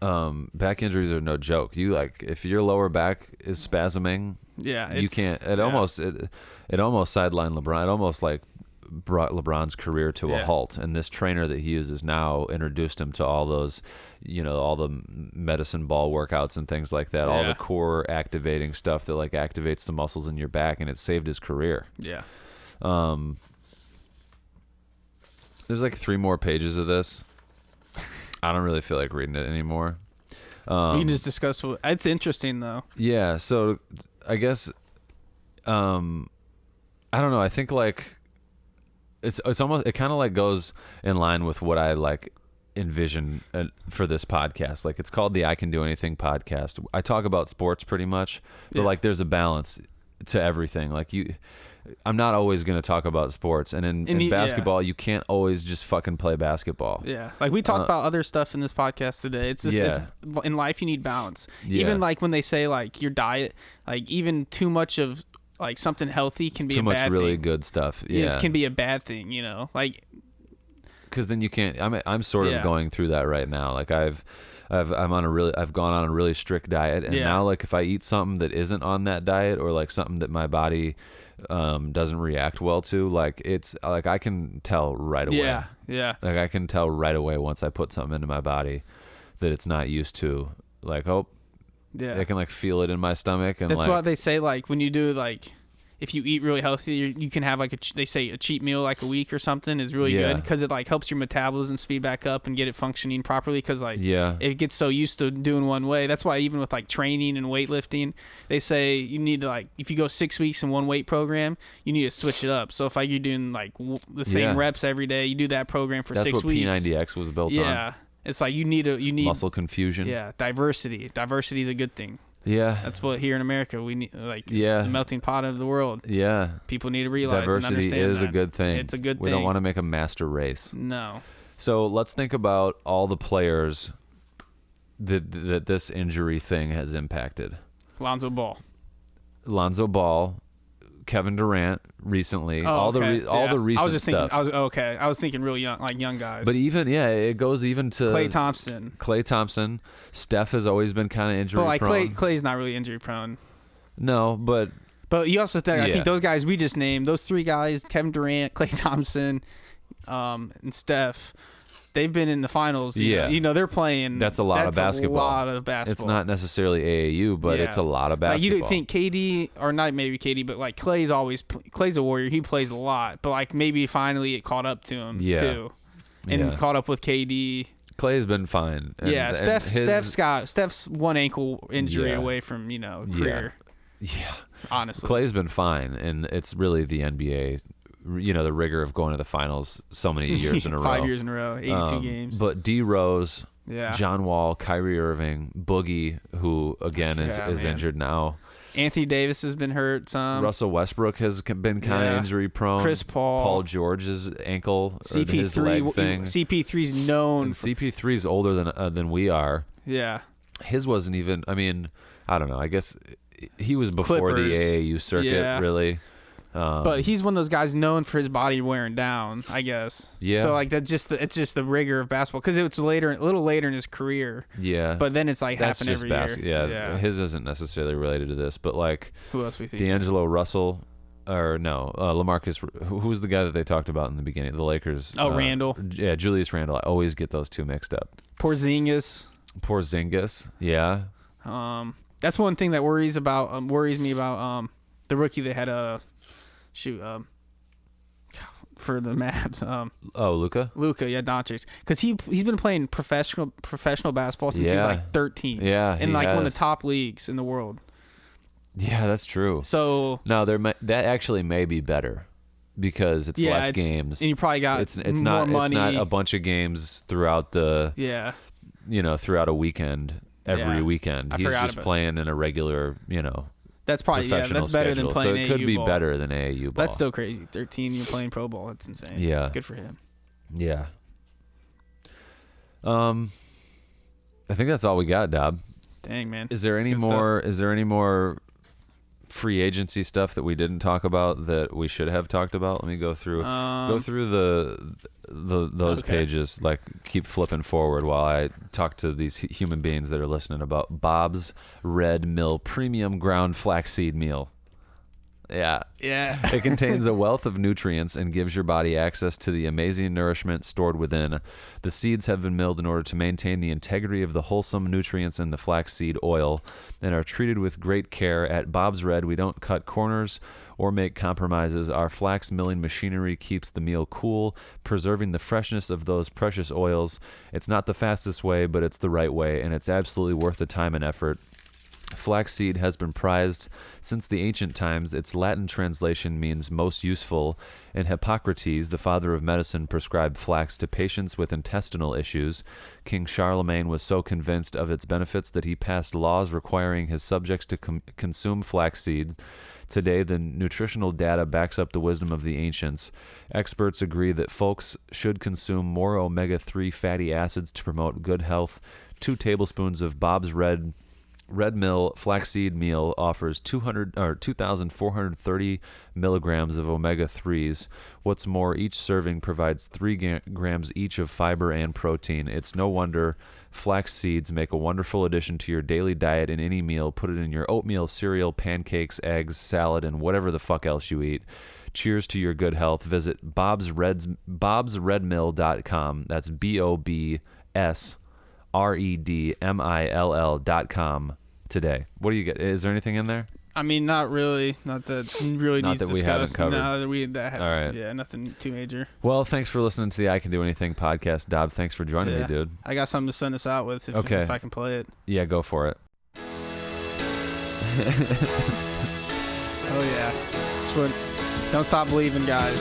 them. Back injuries are no joke. You like, if your lower back is spasming, you can't. It almost sidelined LeBron. It almost like brought LeBron's career to a halt, and this trainer that he uses now introduced him to all those, all the medicine ball workouts and things like that, all the core activating stuff that like activates the muscles in your back, and it saved his career. There's like 3 more pages of this. I don't really feel like reading it anymore. We can just discuss it's interesting though. Yeah, so I guess I don't know, I think like it's almost, it kind of like goes in line with what I like envision for this podcast. Like it's called the I Can Do Anything podcast. I talk about sports pretty much, but like there's a balance to everything. Like I'm not always going to talk about sports, and in basketball, you can't always just fucking play basketball. Yeah, like we talked about other stuff in this podcast today. It's just it's, in life you need balance. Even like when they say like your diet, like even too much of like something healthy can be a bad thing. Too much really good stuff. Yeah, it can be a bad thing. Like because then you can't. I'm sort of going through that right now. Like I've gone on a really strict diet, and now like if I eat something that isn't on that diet, or like something that my body doesn't react well to, like it's like I can tell right away. Yeah. Like I can tell right away once I put something into my body that it's not used to. Like, I can like feel it in my stomach, and that's like, what they say. Like when you do like, if you eat really healthy, you can have like they say a cheat meal like a week or something is really good, because it like helps your metabolism speed back up and get it functioning properly. Because like it gets so used to doing one way. That's why even with like training and weightlifting, they say you need to like, if you go 6 weeks in one weight program, you need to switch it up. So if like you're doing like the same reps every day, you do that program for 6 weeks. That's what P90X was built on. Yeah, it's like you need muscle confusion. Yeah, diversity. Diversity is a good thing. Yeah, that's what here in America we need. Like, the melting pot of the world. Yeah, people need to realize diversity and understand is that. a good thing. It's a good thing. We don't want to make a master race. No. So let's think about all the players that this injury thing has impacted. Lonzo Ball, Kevin Durant recently, all the recent I was just stuff. thinking, I was thinking real young, like young guys. But even it goes even to Klay Thompson. Steph has always been kind of injury prone. But like Klay's not really injury prone. No, but you also think I think those guys we just named, those three guys, Kevin Durant, Klay Thompson, and Steph, they've been in the finals. You know they're playing. That's a lot of basketball. A lot of basketball. It's not necessarily AAU, but it's a lot of basketball. Like you don't think KD, or not maybe KD, but like Klay's a warrior. He plays a lot, but like maybe finally it caught up to him too, and caught up with KD. Clay's been fine. Steph's one ankle injury away from career. Yeah, honestly, Clay's been fine, and it's really the NBA. The rigor of going to the finals so many years in a row. 5 years in a row, 82 games. But D Rose, John Wall, Kyrie Irving, Boogie, who again is injured now. Anthony Davis has been hurt some. Russell Westbrook has been kind of injury prone. Chris Paul George's ankle, CP3, his leg thing. CP3's known. CP3's older than we are. Yeah. His wasn't even. I mean, I don't know. I guess he was before the AAU circuit, really. But he's one of those guys known for his body wearing down, I guess. Yeah. So like it's just the rigor of basketball, because it's a little later in his career. Yeah. But then it's like happen every year. Yeah. His isn't necessarily related to this, but like who else we think? D'Angelo Russell, or no, LaMarcus. Who was the guy that they talked about in the beginning? The Lakers. Randall. Yeah, Julius Randle. I always get those two mixed up. Porzingis. Yeah. That's one thing that worries me about the rookie they had for the Mavs. Luka? Luka, Doncic, because he's been playing professional basketball since he was like 13. Yeah, in like one of the top leagues in the world. Yeah, that's true. So no, that actually may be better because it's less games, and you probably got it's more not money. It's not a bunch of games throughout the throughout a weekend every weekend. He's just playing in a regular That's probably that's better than playing AAU ball. So it could be better than AAU ball. That's still crazy. 13, you're playing pro ball. That's insane. Yeah, good for him. Yeah. I think that's all we got, Daub. Dang, man. Is there any more? Is there any more free agency stuff that we didn't talk about that we should have talked about? Let me go through those pages. Like, keep flipping forward while I talk to these human beings that are listening about Bob's Red Mill Premium Ground Flaxseed Meal. Yeah. It contains a wealth of nutrients and gives your body access to the amazing nourishment stored within. The seeds have been milled in order to maintain the integrity of the wholesome nutrients in the flaxseed oil and are treated with great care. At Bob's Red, we don't cut corners or make compromises. Our flax milling machinery keeps the meal cool, preserving the freshness of those precious oils. It's not the fastest way, but it's the right way, and it's absolutely worth the time and effort. Flaxseed has been prized since the ancient times. Its Latin translation means most useful, and Hippocrates, the father of medicine, prescribed flax to patients with intestinal issues. King Charlemagne was so convinced of its benefits that he passed laws requiring his subjects to consume flaxseed. Today, the nutritional data backs up the wisdom of the ancients. Experts agree that folks should consume more omega-3 fatty acids to promote good health. 2 tablespoons of Bob's Red Mill flaxseed meal offers 2,430 milligrams of omega-3s. What's more, each serving provides 3 grams each of fiber and protein. It's no wonder Flax seeds make a wonderful addition to your daily diet in any meal. Put it in your oatmeal, cereal, pancakes, eggs, salad, and whatever the fuck else you eat. Cheers to your good health. Visit bobsredmill.com. That's BOBSREDMILL.com today. What do you get? Is there anything in there? I mean, not really. Not that really Not needs that we haven't discussed. covered. No, All right. Yeah, nothing too major. Well, thanks for listening to the I Can Do Anything podcast, Dob. Thanks for joining me, dude. I got something to send us out with if I can play it. Yeah, go for it. Oh, yeah. Don't stop believing, guys.